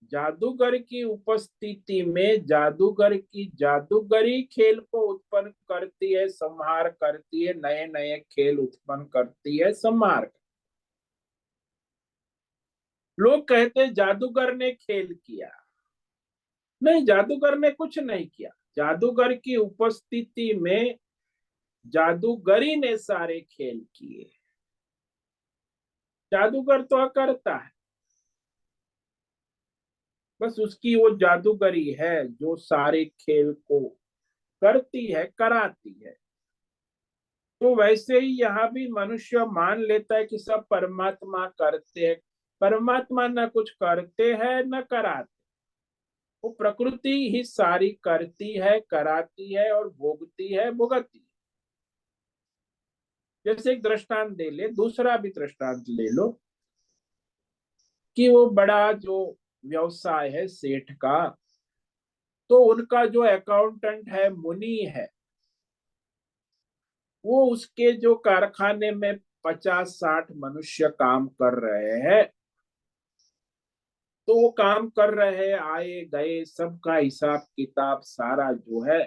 जादूगर की उपस्थिति में जादूगर की जादूगरी खेल को उत्पन्न करती है, संहार करती है, नए नए खेल उत्पन्न करती है, संहार। लोग कहते हैं जादूगर ने खेल किया। नहीं, जादूगर ने कुछ नहीं किया। जादूगर की उपस्थिति में जादूगरी ने सारे खेल किए। जादूगर तो करता है, बस उसकी वो जादूगरी है जो सारे खेल को करती है, कराती है। तो वैसे ही यहाँ भी मनुष्य मान लेता है कि सब परमात्मा करते हैं। परमात्मा न कुछ करते हैं न कराते, वो प्रकृति ही सारी करती है, कराती है और भोगती है, भुगतती है। जैसे एक दृष्टांत दे ले, दूसरा भी दृष्टांत ले लो कि वो बड़ा जो व्यवसाय है सेठ का, तो उनका जो अकाउंटेंट है मुनि है, वो उसके जो कारखाने में 50-60 मनुष्य काम कर रहे हैं, तो वो काम कर रहे आए गए सबका हिसाब किताब सारा जो है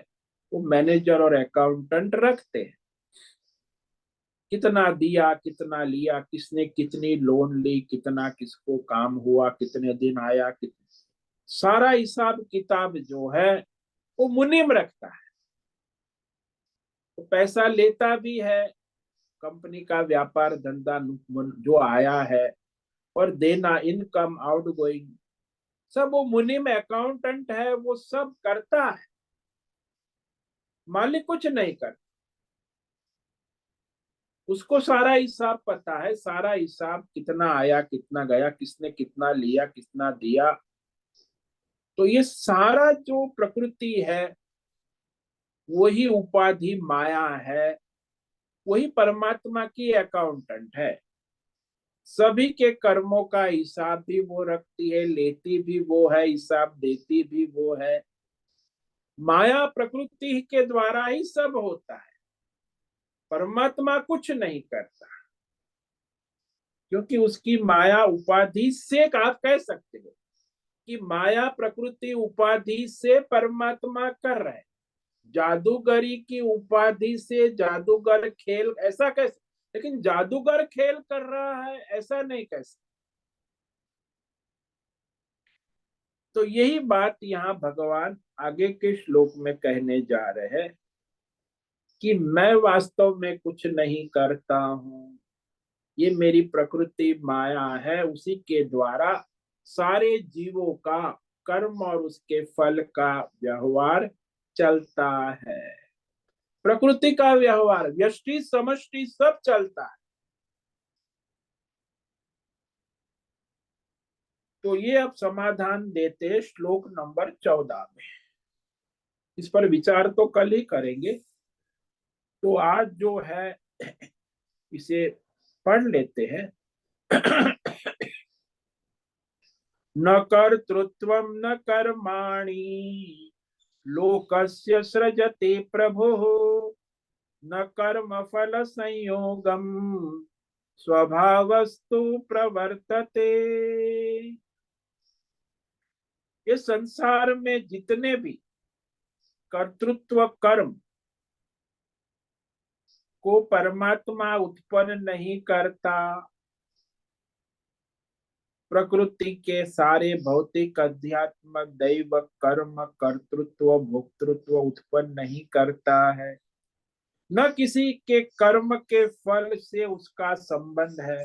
वो मैनेजर और अकाउंटेंट रखते हैं। कितना दिया, कितना लिया, किसने कितनी लोन ली, कितना किसको काम हुआ, कितने दिन आया, सारा हिसाब किताब जो है वो मुनीम रखता है। तो पैसा लेता भी है, कंपनी का व्यापार धंधा जो आया है और देना, इनकम आउट गोइंग, सब वो मुनीम अकाउंटेंट है, वो सब करता है। मालिक कुछ नहीं करता। उसको सारा हिसाब पता है, सारा हिसाब कितना आया, कितना गया, किसने कितना लिया, कितना दिया। तो ये सारा जो प्रकृति है वही उपाधि माया है, वही परमात्मा की अकाउंटेंट है। सभी के कर्मों का हिसाब भी वो रखती है, लेती भी वो है, हिसाब देती भी वो है। माया प्रकृति के द्वारा ही सब होता है, परमात्मा कुछ नहीं करता, क्योंकि उसकी माया उपाधि से, आप कह सकते हो कि माया प्रकृति उपाधि से परमात्मा कर रहे हैं। जादूगरी की उपाधि से जादूगर खेल, ऐसा कैसे, लेकिन जादूगर खेल कर रहा है ऐसा नहीं कैसे। तो यही बात यहाँ भगवान आगे के श्लोक में कहने जा रहे हैं कि मैं वास्तव में कुछ नहीं करता हूँ, ये मेरी प्रकृति माया है, उसी के द्वारा सारे जीवों का कर्म और उसके फल का व्यवहार चलता है। प्रकृति का व्यवहार, व्यष्टि समष्टि सब चलता है। तो ये अब समाधान देते हैं श्लोक नंबर 14 में। इस पर विचार तो कल ही करेंगे, तो आज जो है इसे पढ़ लेते हैं। न कर्तृत्वं न कर्माणि लोकस्य सृजते प्रभुः, न कर्म फल संयोगम स्वभावस्तु प्रवर्तते। ये संसार में जितने भी कर्तृत्व कर्म को परमात्मा उत्पन्न नहीं करता, प्रकृति के सारे भौतिक अध्यात्म दैव कर्म कर्तृत्व भोक्तृत्व उत्पन्न नहीं करता है, न किसी के कर्म के फल से उसका संबंध है,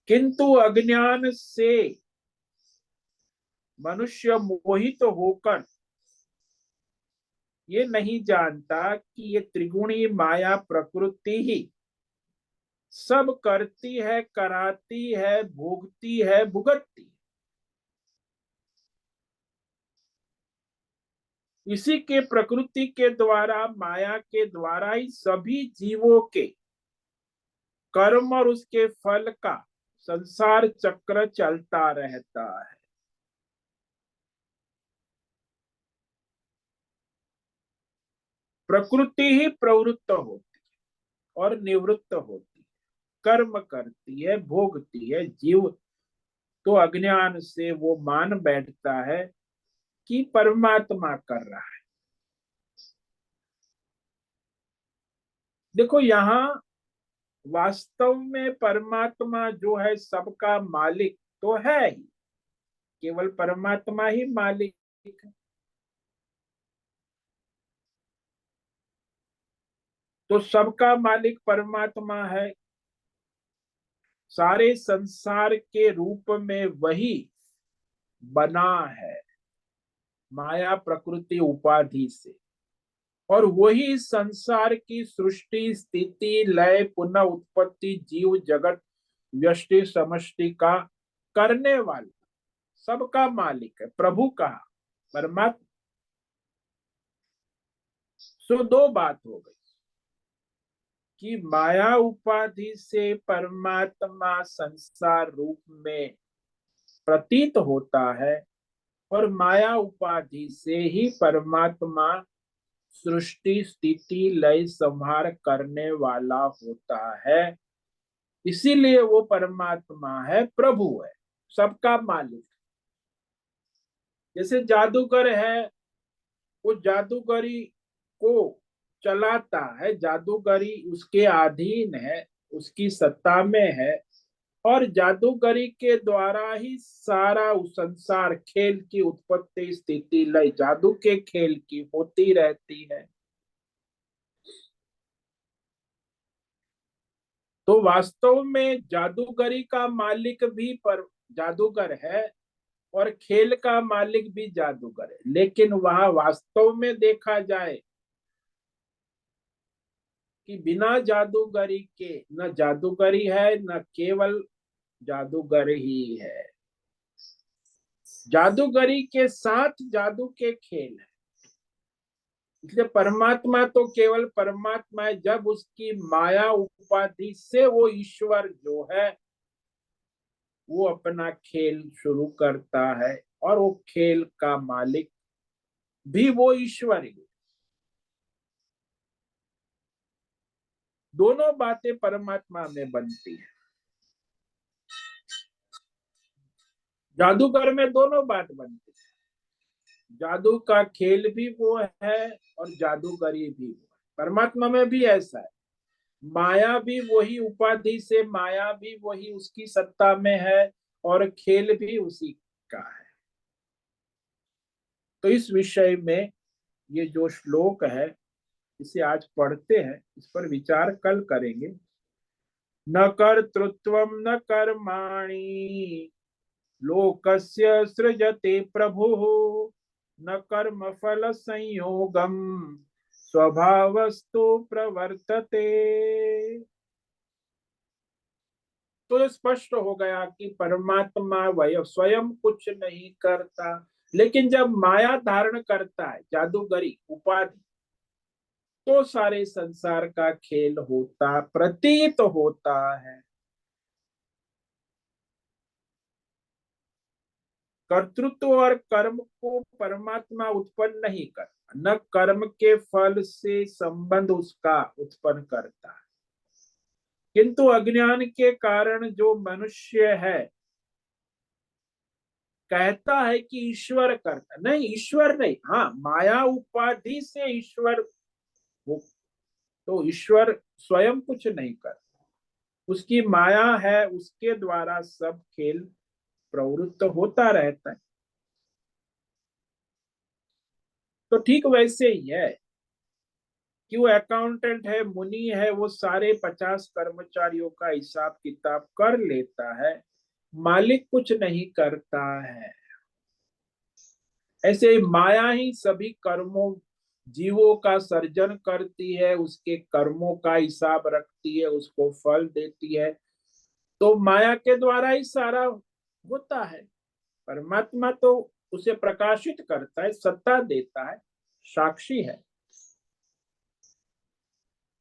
किंतु अज्ञान से मनुष्य मोहित होकर ये नहीं जानता कि ये त्रिगुणी माया प्रकृति ही सब करती है, कराती है, भोगती है, भुगतती है। इसी के प्रकृति के द्वारा, माया के द्वारा ही सभी जीवों के कर्म और उसके फल का संसार चक्र चलता रहता है। प्रकृति ही प्रवृत्त होती और निवृत्त होती, कर्म करती है, भोगती है। जीव तो अज्ञान से वो मान बैठता है कि परमात्मा कर रहा है। देखो यहाँ वास्तव में परमात्मा जो है सबका मालिक तो है ही, केवल परमात्मा ही मालिक है। तो सबका मालिक परमात्मा है, सारे संसार के रूप में वही बना है माया प्रकृति उपाधि से, और वही संसार की सृष्टि स्थिति लय पुनः उत्पत्ति जीव जगत व्यष्टि समष्टि का करने वाला, सबका मालिक है, प्रभु का परमात्मा। सो दो बात हो गई कि माया उपाधि से परमात्मा संसार रूप में प्रतीत होता है, और माया उपाधि से ही परमात्मा सृष्टि स्थिति लय संहार करने वाला होता है। इसीलिए वो परमात्मा है, प्रभु है, सबका मालिक। जैसे जादूगर है, वो जादूगरी को चलाता है, जादूगरी उसके अधीन है, उसकी सत्ता में है, और जादूगरी के द्वारा ही सारा संसार, खेल की उत्पत्ति स्थिति लय जादू के खेल की होती रहती है। तो वास्तव में जादूगरी का मालिक भी पर जादूगर है, और खेल का मालिक भी जादूगर है। लेकिन वहां वास्तव में देखा जाए कि बिना जादूगरी के न जादूगरी है, न केवल जादूगर ही है। जादूगरी के साथ जादू के खेल है। इसलिए परमात्मा तो केवल परमात्मा है जब उसकी माया उपाधि से वो ईश्वर जो है वो अपना खेल शुरू करता है, और वो खेल का मालिक भी वो ईश्वर ही। दोनों बातें परमात्मा में बनती है। जादूगर में दोनों बात बनती है, जादू का खेल भी वो है और जादूगरी भी वो है। परमात्मा में भी ऐसा है, माया भी वही उपाधि से, माया भी वही उसकी सत्ता में है, और खेल भी उसी का है। तो इस विषय में ये जो श्लोक है इसे आज पढ़ते हैं, इस पर विचार कल करेंगे। न कर्तृत्वं न कर्माणि लोकस्य सृजते प्रभुः, न कर्म फल संयोगम स्वभावस्तु प्रवर्तते। तो स्पष्ट हो गया कि परमात्मा वह स्वयं कुछ नहीं करता, लेकिन जब माया धारण करता है, जादूगरी उपाधि, तो सारे संसार का खेल होता प्रतीत होता है। कर्तृत्व और कर्म को परमात्मा उत्पन्न नहीं करता, न कर्म के फल से संबंध उसका उत्पन्न करता है। किंतु अज्ञान के कारण जो मनुष्य है कहता है कि ईश्वर करता, नहीं, ईश्वर नहीं, हाँ, माया उपाधि से ईश्वर हो। तो ईश्वर स्वयं कुछ नहीं करता, उसकी माया है, उसके द्वारा सब खेल प्रवृत्त होता रहता है। तो ठीक वैसे ही है कि वो अकाउंटेंट है, मुनि है, वो सारे 50 कर्मचारियों का हिसाब किताब कर लेता है, मालिक कुछ नहीं करता है। ऐसे ही माया ही सभी कर्मों, जीवों का सर्जन करती है, उसके कर्मों का हिसाब रखती है, उसको फल देती है। तो माया के द्वारा ही सारा होता है। परमात्मा तो उसे प्रकाशित करता है, सत्ता देता है, साक्षी है।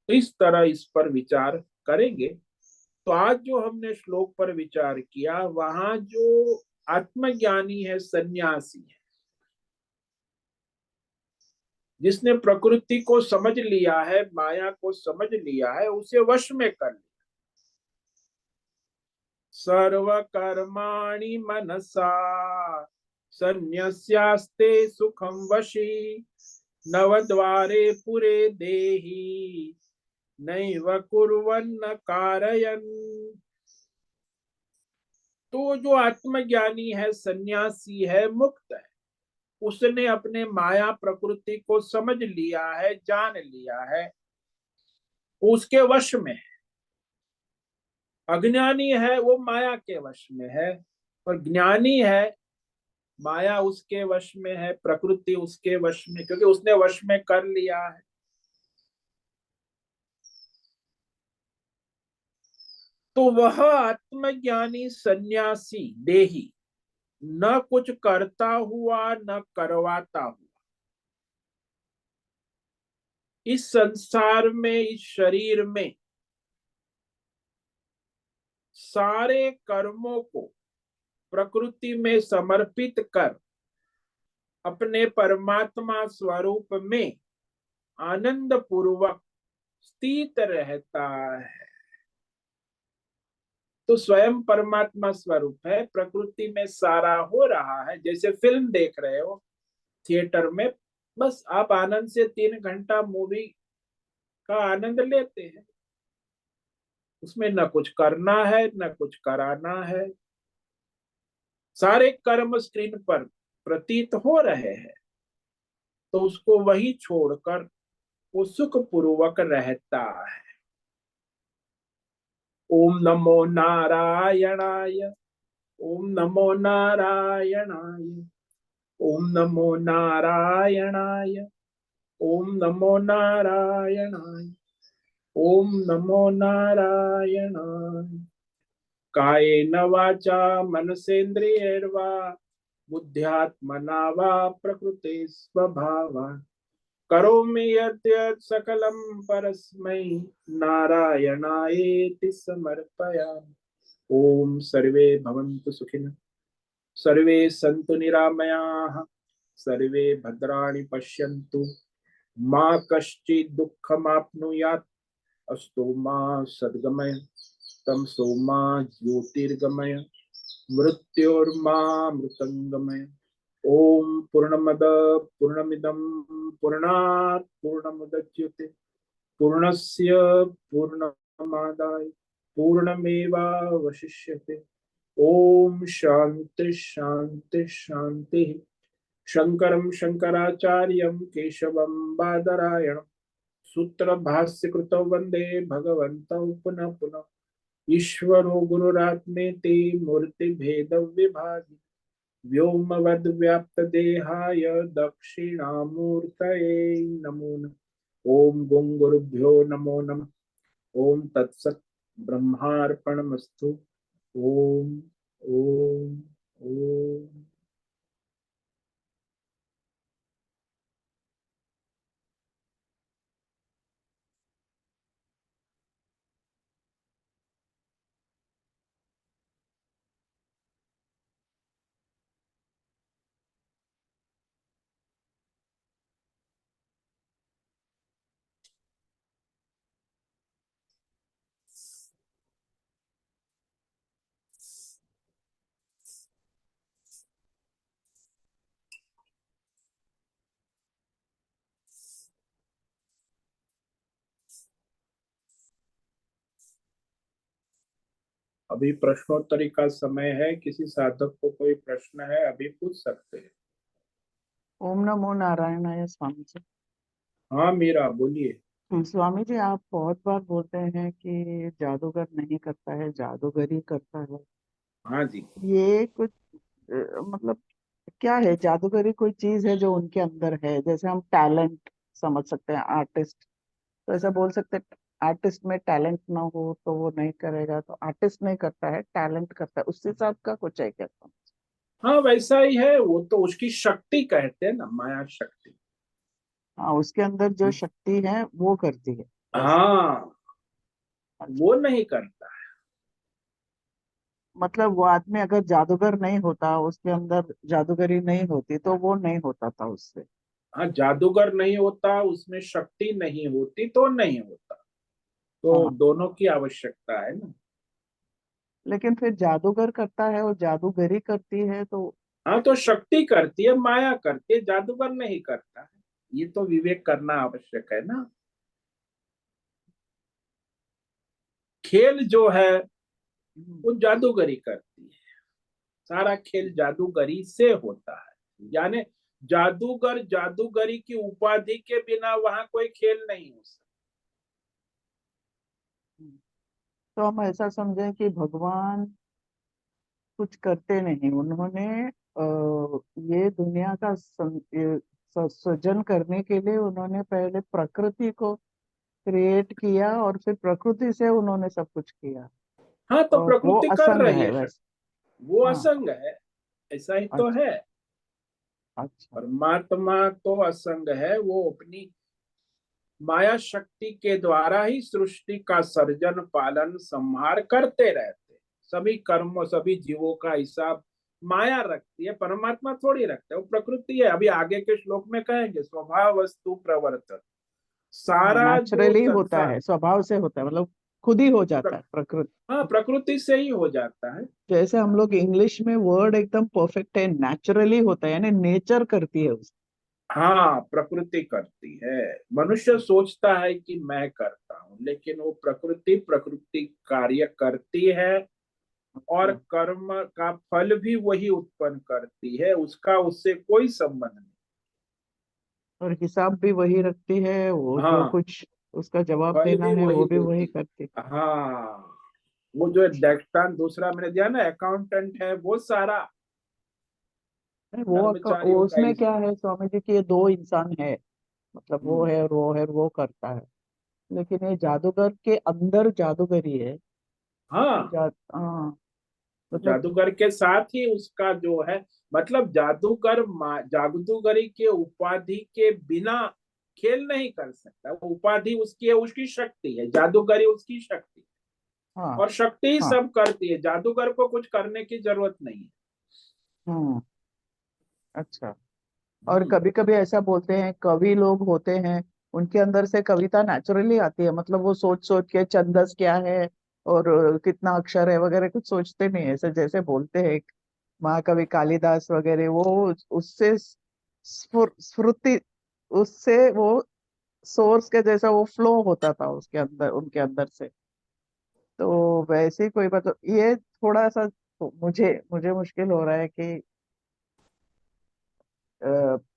तो इस तरह इस पर विचार करेंगे। तो आज जो हमने श्लोक पर विचार किया, वहां जो आत्मज्ञानी है, सन्यासी है, जिसने प्रकृति को समझ लिया है, माया को समझ लिया है, उसे वश में कर लिया। सर्व कर्माणि मनसा सन्न्यस्यास्ते सुखम वशी, नवद्वारे पुरे देहि नैव कुर्वन्न कारयन्। तो जो आत्मज्ञानी है, सन्यासी है, मुक्त है, उसने अपने माया प्रकृति को समझ लिया है, जान लिया है, उसके वश में है। अज्ञानी है वो माया के वश में है, और ज्ञानी है माया उसके वश में है, प्रकृति उसके वश में, क्योंकि उसने वश में कर लिया है। तो वह आत्मज्ञानी सन्यासी देही न कुछ करता हुआ न करवाता हुआ इस संसार में, इस शरीर में सारे कर्मों को प्रकृति में समर्पित कर अपने परमात्मा स्वरूप में आनंद पूर्वक स्थित रहता है। तो स्वयं परमात्मा स्वरूप है, प्रकृति में सारा हो रहा है। जैसे फिल्म देख रहे हो थिएटर में, बस आप आनंद से 3 घंटा मूवी का आनंद लेते हैं। उसमें न कुछ करना है न कुछ कराना है, सारे कर्म स्क्रीन पर प्रतीत हो रहे हैं। तो उसको वही छोड़कर वो सुख पूर्वक रहता है। ओम नमो नारायणाय, ओम नमो नारायणाय, ओम नमो नारायणाय, ओम नमो नारायणाय, ओम नमो नारायणाय। कायेन वाचा मनसेन्द्रियैर्वा बुद्ध्यात्मना वा प्रकृते स्वभावात् करोमि यद्यत् सकलं परस्मै नारायणायेति समर्पयामि। ओम सर्वे भवन्तु सुखिनः, सर्वे सन्तु निरामयाः, सर्वे भद्राणि पश्यन्तु, मा कश्चित् दुःखमाप्नुयात्, अस्तु मा सद्गमय, तमसो मा ज्योतिर्गमय, मृत्योर्मा मृतंगमय। ओम पूर्णमद पूर्णमिदं पूर्णात् पूर्णमुदच्यते पूर्णस्य पूर्णमादाय पूर्णमेवावशिष्यते। ओम शांति शांति शांति। शंकरं शंकराचार्यं केशवं बादरायणं सूत्र भाष्य कृतौ वंदे भगवन्तौ पुनः पुनः। ईश्वरो गुरुरात्मेति मूर्ति भेद विभागि व्योमवद्व्याप्तदेहाय दक्षिणामूर्तये नमो नमः। ओम गुं गुरुभ्यो नमो नमः। ओम तत्सत् ब्रह्मार्पणमस्तु। ओम ओम ओम। अभी प्रश्नोत्तरी का समय है, किसी साधक को कोई प्रश्न है अभी पूछ सकते हैं। ओम नमो नारायणाय स्वामी जी। हाँ मीरा बोलिए। स्वामी जी, आप बहुत बार बोलते हैं कि जादूगर नहीं करता है, जादूगरी करता है। हाँ जी। ये कुछ मतलब क्या है? जादूगरी कोई चीज है जो उनके अंदर है, जैसे हम टैलेंट समझ सकते हैं, आर्टिस्ट। तो ऐसा बोल सकते हैं आर्टिस्ट में टैलेंट ना हो तो वो नहीं करेगा, तो आर्टिस्ट नहीं करता है, टैलेंट करता है, उस हिसाब का कुछ है क्या? हाँ वैसा ही है, वो तो उसकी शक्ति कहते हैं ना, माया शक्ति। हाँ, उसके अंदर जो शक्ति है वो करती है वैसा। हाँ अच्छा, वो नहीं करता। मतलब वो आदमी अगर जादूगर नहीं होता, उसके अंदर जादूगरी नहीं होती, तो वो नहीं होता था उससे। हाँ जादूगर नहीं होता, उसमें शक्ति नहीं होती तो नहीं होता। तो हाँ, दोनों की आवश्यकता है ना। लेकिन फिर जादूगर करता है और जादूगरी करती है तो। हाँ तो शक्ति करती है, माया करती है, जादूगर नहीं करता है। ये तो विवेक करना आवश्यक है ना। खेल जो है हम्म, वो जादूगरी करती है, सारा खेल जादूगरी से होता है। यानी जादूगर जादूगरी की उपाधि के बिना वहां कोई खेल नहीं हो सकता। हम्म। तो हम ऐसा समझें कि भगवान कुछ करते नहीं, उन्होंने ये दुनिया का सृजन करने के लिए उन्होंने पहले प्रकृति को क्रिएट किया और फिर प्रकृति से उन्होंने सब कुछ किया। हाँ तो और वो प्रकृति कर असंग रही है है वैसे। शक्ति, वो हाँ। असंग है, ऐसा ही तो अच्छा। है। अच्छा। परमात्मा तो असंग है, वो अपनी माया शक्ति के द्वारा ही सृष्टि का सर्जन पालन संहार करते रहते हैं। सभी कर्मों सभी जीवों का हिसाब माया रखती है, परमात्मा थोड़ी रखते है, वो प्रकृति है। अभी आगे के श्लोक में कहेंगे स्वभाव वस्तु प्रवर्तन। हाँ, सारा जो नेचुरली होता संसार, है, स्वभाव से होता है, मतलब खुद ही हो जाता है प्रकृति। हाँ प्रकृति से ही हो जाता है। जैसे हम लोग इंग्लिश में वर्ड एकदम परफेक्ट है, नेचुरली होता है, यानी नेचर करती है उसे। हाँ प्रकृति करती है। मनुष्य सोचता है कि मैं करता हूँ, लेकिन वो प्रकृति प्रकृति कार्य करती है। और हाँ, कर्म का फल भी वही उत्पन्न करती है, उसका उससे कोई संबंध नहीं। और हिसाब भी वही रखती है, वो जो हाँ, कुछ उसका जवाब फल देना भी है वही वो भी वही देती। करती है। हाँ, वो जो डेक्टान दूसरा मैंने दिया ना, अकाउंटेंट है वो सारा नहीं, वो कर्मचारियों का उसमें ही। क्या है स्वामी जी कि ये दो इंसान है, मतलब वो हम्म, है और वो है और वो करता है। लेकिन ये जादूगर के अंदर जादूगरी है। हाँ, हाँ, मतलब जादूगर के साथ ही उसका जो है, मतलब जादूगर जादूगरी के उपाधि के बिना खेल नहीं कर सकता। वो उपाधि उसकी है, उसकी शक्ति है, जादूगरी उसकी शक्ति है। हाँ, और शक्ति ही हाँ, सब करती है, जादूगर को कुछ करने की जरूरत नहीं है। हम्म, अच्छा। और हम्म, कभी कभी ऐसा बोलते हैं, कवि लोग होते हैं, उनके अंदर से कविता नेचुरली आती है, मतलब वो सोच सोच के छंदस क्या है और कितना अक्षर है वगैरह कुछ सोचते नहीं है, ऐसे जैसे बोलते हैं महाकवि कालिदास वगैरह, वो उससे स्फूर्ति, उससे वो सोर्स के जैसा वो फ्लो होता था उसके अंदर, उनके अंदर से। तो वैसे ही कोई मतलब ये थोड़ा सा तो मुझे मुश्किल हो रहा है कि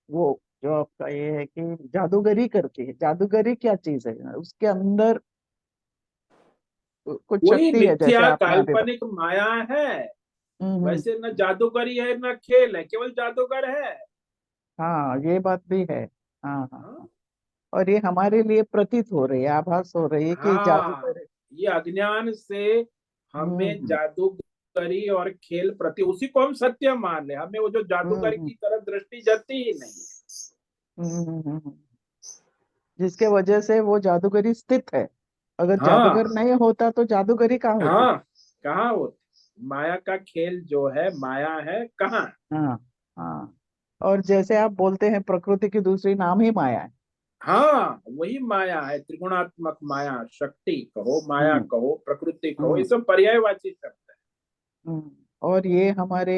वो जो आपका ये है कि जादूगरी करती है, जादूगरी क्या चीज है उसके अंदर, कुछ वही शक्ति है जैसे मिथ्या आपने अभी काल्पनिक माया है। हम्म। वैसे न जादूगरी है न खेल है, केवल जादूगर है। हाँ, ये बात भी है। हाँ, हाँ, हाँ, हाँ। और ये हमारे लिए प्रतीत हो रही है, आभास हो रही है कि हाँ, जादूगर है। ये अज्ञान से हमें हम्म, जादूगरी और खेल प्रति, उसी को हम सत्य मान ले, हमें वो जो हम्म, जादूगरी की तरफ दृष्टि जाती ही नहीं है। हम्म, जिसके वजह से वो जादूगरी स्थित है। अगर हाँ, जादूगर नहीं होता तो जादूगरी कहाँ होती। हाँ, कहाँ होती माया का खेल जो है, माया है कहाँ। हाँ, हाँ। और जैसे आप बोलते हैं प्रकृति की दूसरी नाम ही माया है। हाँ, वही माया है, त्रिगुणात्मक माया, शक्ति कहो, माया हम्म, कहो, प्रकृति कहो, ये हम्म, सब पर्यायवाची शब्द और ये हमारे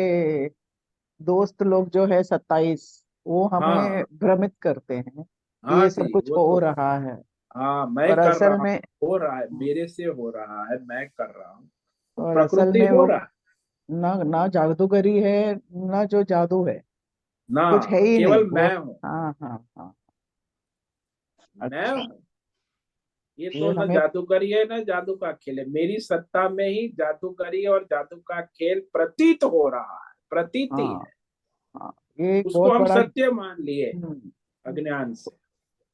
दोस्त लोग जो है 27, वो है। हमें हाँ, भ्रमित करते हैं कि हाँ ये जी, सब कुछ वो हो तो। रहा है। हाँ, मैं और कर असल रहा हूँ, में हो रहा है, मेरे से हो रहा है, मैं कर रहा हूँ, तो और असल प्रकृति में हो वो रहा है। ना ना जादूगरी है, ना जो जादू है, ना, कुछ है ही नहीं केवल वो। मैं हूँ। हाँ, हाँ, हाँ। मैं अच्छा, हूँ। ये तो ये न हमें जादूगरी है न जादू का खेल है, मेरी सत्ता में ही जादूगरी और जादू का खेल प्रतीत हो रहा है, प्रतीति हाँ, है। हाँ, ये एक उसको बहुत हम बड़ा सत्य मान लिए हम्म, अज्ञान से।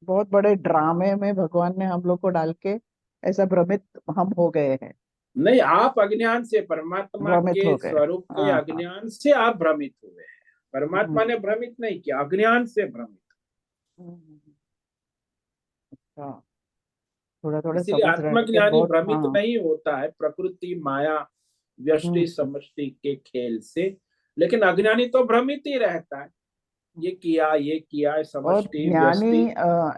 बहुत बड़े ड्रामे में भगवान ने हम लोग को डाल के ऐसा भ्रमित हम हो गए हैं, नहीं, आप अज्ञान से, परमात्मा भ्रमित के हो गए। स्वरूप के हाँ, हाँ। अज्ञान से आप भ्रमित हुए हैं। परमात्मा हम्म, ने भ्रमित नहीं किया, अज्ञान से भ्रमित। हम्म, हाँ, थोड़ा थोड़ा इसीलिए समझ रहे हैं लेकिन आत्मज्ञानी बहुत भ्रमित हाँ। नहीं होता है प्रकृति माया व्यष्टि हम्म, समष्टि के खेल से। लेकिन अज्ञानी तो भ्रमित ही रहता है, ये किया, और समष्टि व्यष्टि। ज्ञानी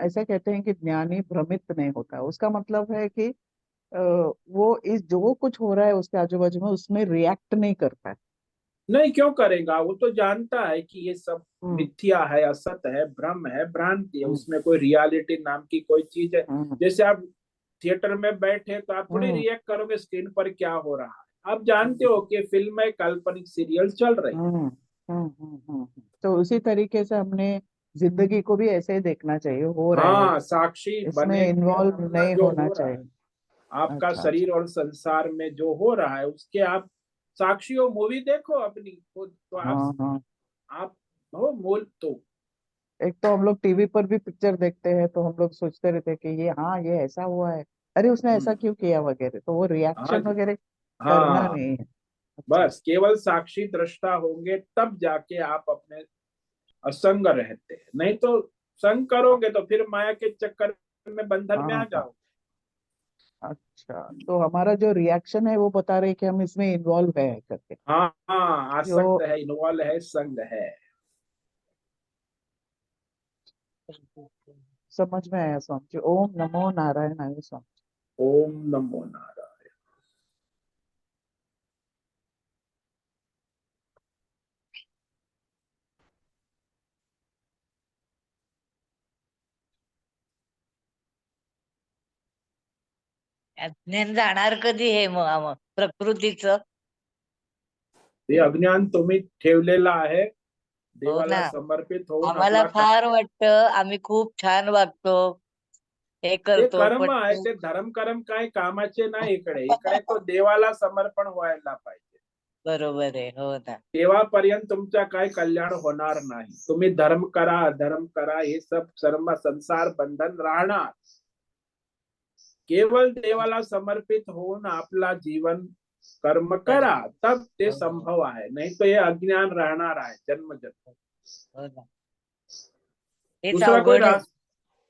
ऐसा कहते हैं कि ज्ञानी भ्रमित नहीं होता, उसका मतलब है कि वो इस जो कुछ हो रहा है उसके आजू बाजू में उसमें रिएक्ट नहीं करता है। नहीं, क्यों करेगा, वो तो जानता है कि ये सब हम्म, मिथ्या है, असत है, भ्रम है, भ्रांति है, हम्म, उसमें कोई रियलिटी नाम की कोई चीज है। हम्म, जैसे आप थिएटर में बैठे तो आप थोड़ी हम्म, रिएक्ट करोगे स्क्रीन पर क्या हो रहा है, आप जानते हम्म, हो कि फिल्म में काल्पनिक सीरियल चल रही है। हम्म, तो उसी तरीके से हमने जिंदगी को भी ऐसे ही देखना चाहिए, हो रहा है, हाँ, साक्षी इसमें बने के इन्वॉल्व अपना नहीं जो होना हो रहा चाहिए। है, आपका अच्छा, अच्छा। शरीर और संसार में जो हो रहा है उसके आप साक्षी हो। मूवी देखो अपनी तो हाँ, हाँ। आप हो मूल तो। एक तो हम लोग टीवी पर भी पिक्चर देखते हैं तो हम लोग सोचते रहते हैं कि ये हाँ ये ऐसा हुआ है, अरे उसने ऐसा हम्म, क्यों किया वगैरह, तो वो हाँ रिएक्शन जी, वगैरह करना हाँ, नहीं है। अच्छा। बस केवल साक्षी दृष्टा होंगे तब जाके आप अपने असंग रहते हैं, नहीं तो संग करोगे तो फिर माया के चक्कर में, बंधन में आ हाँ, हाँ। जाओ। अच्छा, तो हमारा जो रिएक्शन है वो बता रहे कि हम इसमें इन्वॉल्व है करके। हाँ, हाँ, जो आसक्त है, इन्वॉल्व है, संग है। समझ में आया स्वामी जी। ओम नमो नारायणाय स्वामी जी। ओम नमो नारायण। अज्ञान जाणार कधी हे मग प्रकृतीचं? ते अज्ञान तुम्ही ठेवलेलं आहे, हो देवाला ना. समर्पित होऊन आम्हाला आपला फार वाटतं आम्ही खूप छान वागतो, हे ते करतो, कर्म पण आहे, ते धर्म कर्म काय कामाचे नाही. इकडे इकडे तो देवाला समर्पण व्हायला पाहिजे. बरोबर आहे. हो ना. तेव्हापर्यंत तुमच्या काय कल्याण होणार नाही. तुम्ही धर्म करा, अधर्म करा, हे सब सर्व संसार बंधन राहणार. केवळ देवाला समर्पित होऊन आपला जीवन कर्म करा, तब ते संभव आहे. नाही तो हे अज्ञान राहणार आहे जन्मजन्म. हो ना. हेच दुसरा कोई अवघड आहे.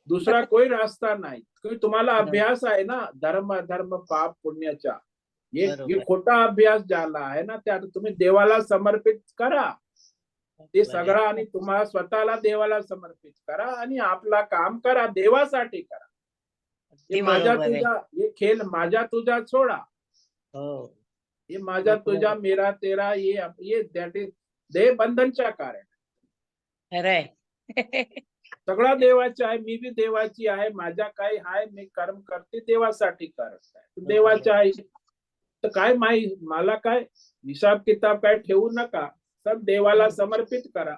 दूसरा कोई रास्ता नाही. क्योंकि तुम्हाला अभ्यास आहे ना धर्म अधर्म पाप पुण्याचा. ये बरोबर. खोटा अभ्यास झाला आहे ना. त्या तुम्ही देवाला समर्पित करा ते सगळं, आणि तुम्हाला स्वतःला देवाला समर्पित करा आणि आपला काम करा, देवासाठी करा. हे अगदी माझा बरोबर आहे. तुझा, हे खेळ माझा तुझा सोडा. हो. हे माझा तुझा मेरा तेरा, ये दॅट इज देह बंधनच्या कारण. खरंय. सगळा देवाचा आहे, मी बी देवाची आहे. माझ्या काय आहे, मी कर्म करते देवासाठी करत आहे. देवाच्या आहे तर काय मला काय हिसाब किताब काय ठेवू नका. सब देवाला समर्पित करा.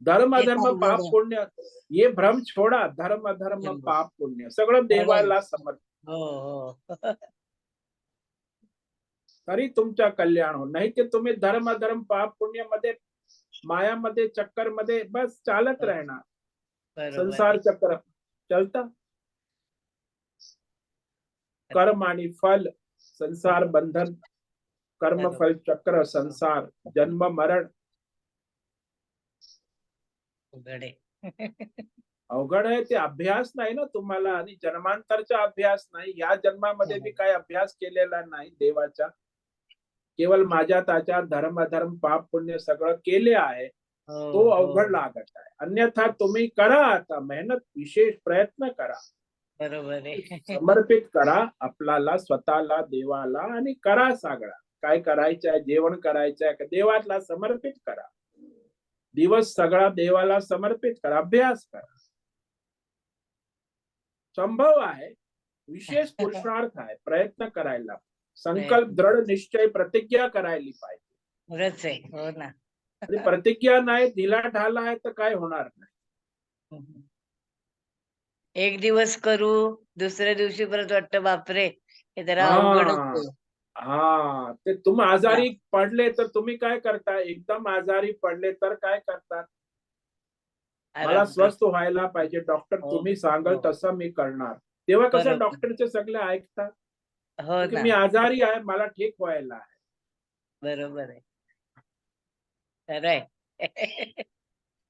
धर्म अधर्म पाप पुण्य ये भ्रम छोडा. धर्म अधर्म पाप पुण्य सगळं देवाला समर्पित. हो. तरी तुमच्या कल्याण हो. नाही की तुम्ही धर्म अधर्म पाप पुण्य मध्ये मायामध्ये चक्कर मध्ये बस चालत राहणार. संसार चक्र चलता. कर्म आणि फल, संसार बंधन, कर्म फल चक्र, संसार जन्म मरण. अवघड आहे. ते अभ्यास नाही ना तुम्हाला, आणि जन्मांतरचा अभ्यास नाही. या जन्मामध्ये बी काय अभ्यास केलेला नाही देवाचा. केवळ माझ्या त्याच्या धर्म अधर्म पाप पुण्य सगळं केले आहे. तो अवघड लागत आहे. अन्यथा तुम्ही करा, आता मेहनत विशेष प्रयत्न करा. बरोबर आहे. समर्पित करा आपल्याला, स्वतःला देवाला, आणि करा सगळं काय करायचं आहे. जेवण करायचं आहे देवाला समर्पित करा. दिवस सगळा देवाला समर्पित करा. अभ्यास करा. संभव आहे. विशेष पुरुषार्थ आहे. प्रयत्न करायला, संकल्प दृढ निश्चय प्रतिज्ञा करायला पाहिजे. खरंच आहे. हो ना. प्रतिज्ञा नाही, ढिला ढाला आहे तर काय होणार नाही. एक दिवस करू, दुसऱ्या दिवशी परत वाटतं बापरे हे जरा अवघडच आहे. हा ते तुम्ही आजारी पडले तर तुम्ही काय करता. एकदम आजारी पडले तर काय करतात. मला स्वस्थ व्हायला पाहिजे डॉक्टर, तुम्ही सांगाल तसं मी करणार. तेव्हा कसं डॉक्टरचे सगळे ऐकतात. मी आजारी आहे, मला ठीक व्हायला आहे. बरोबर आहे. खरंय.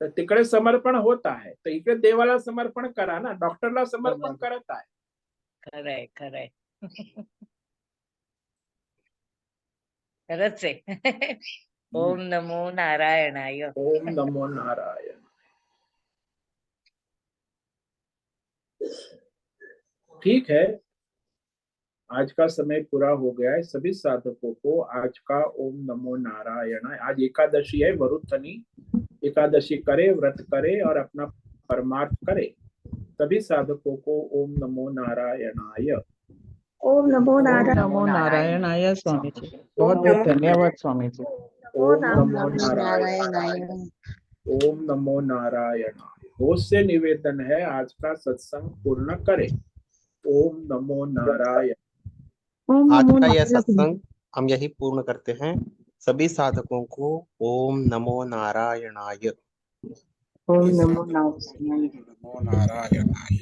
तर तिकडे समर्पण होत आहे, तर इकडे देवाला समर्पण करा ना. डॉक्टरला समर्पण करत आहे. खरंय. खरंय. खरंच आहे. ओम नमो नारायणाय. ओम नमो नारायण. ठीक है, आज का समय पूरा हो गया है। सभी साधकों को आज का ओम नमो नारायण। आज एकादशी है, वरुथनी एकादशी करे, व्रत करे और अपना परमार्थ करे। सभी साधकों को ओम नमो नारायणाय। ओम नमो नारायणाय स्वामी जी। बहुत बहुत धन्यवाद स्वामी जी। ओम नमो नारायणाय। ओम नमो नारायणाय। होश से निवेदन है, आज का सत्संग पूर्ण करें। ओम नमो नारायण। आज का यह सत्संग हम यही पूर्ण करते हैं। सभी साधकों को ओम नमो नारायणाय। ओम नमो नारायणाय। नमो नारायणाय।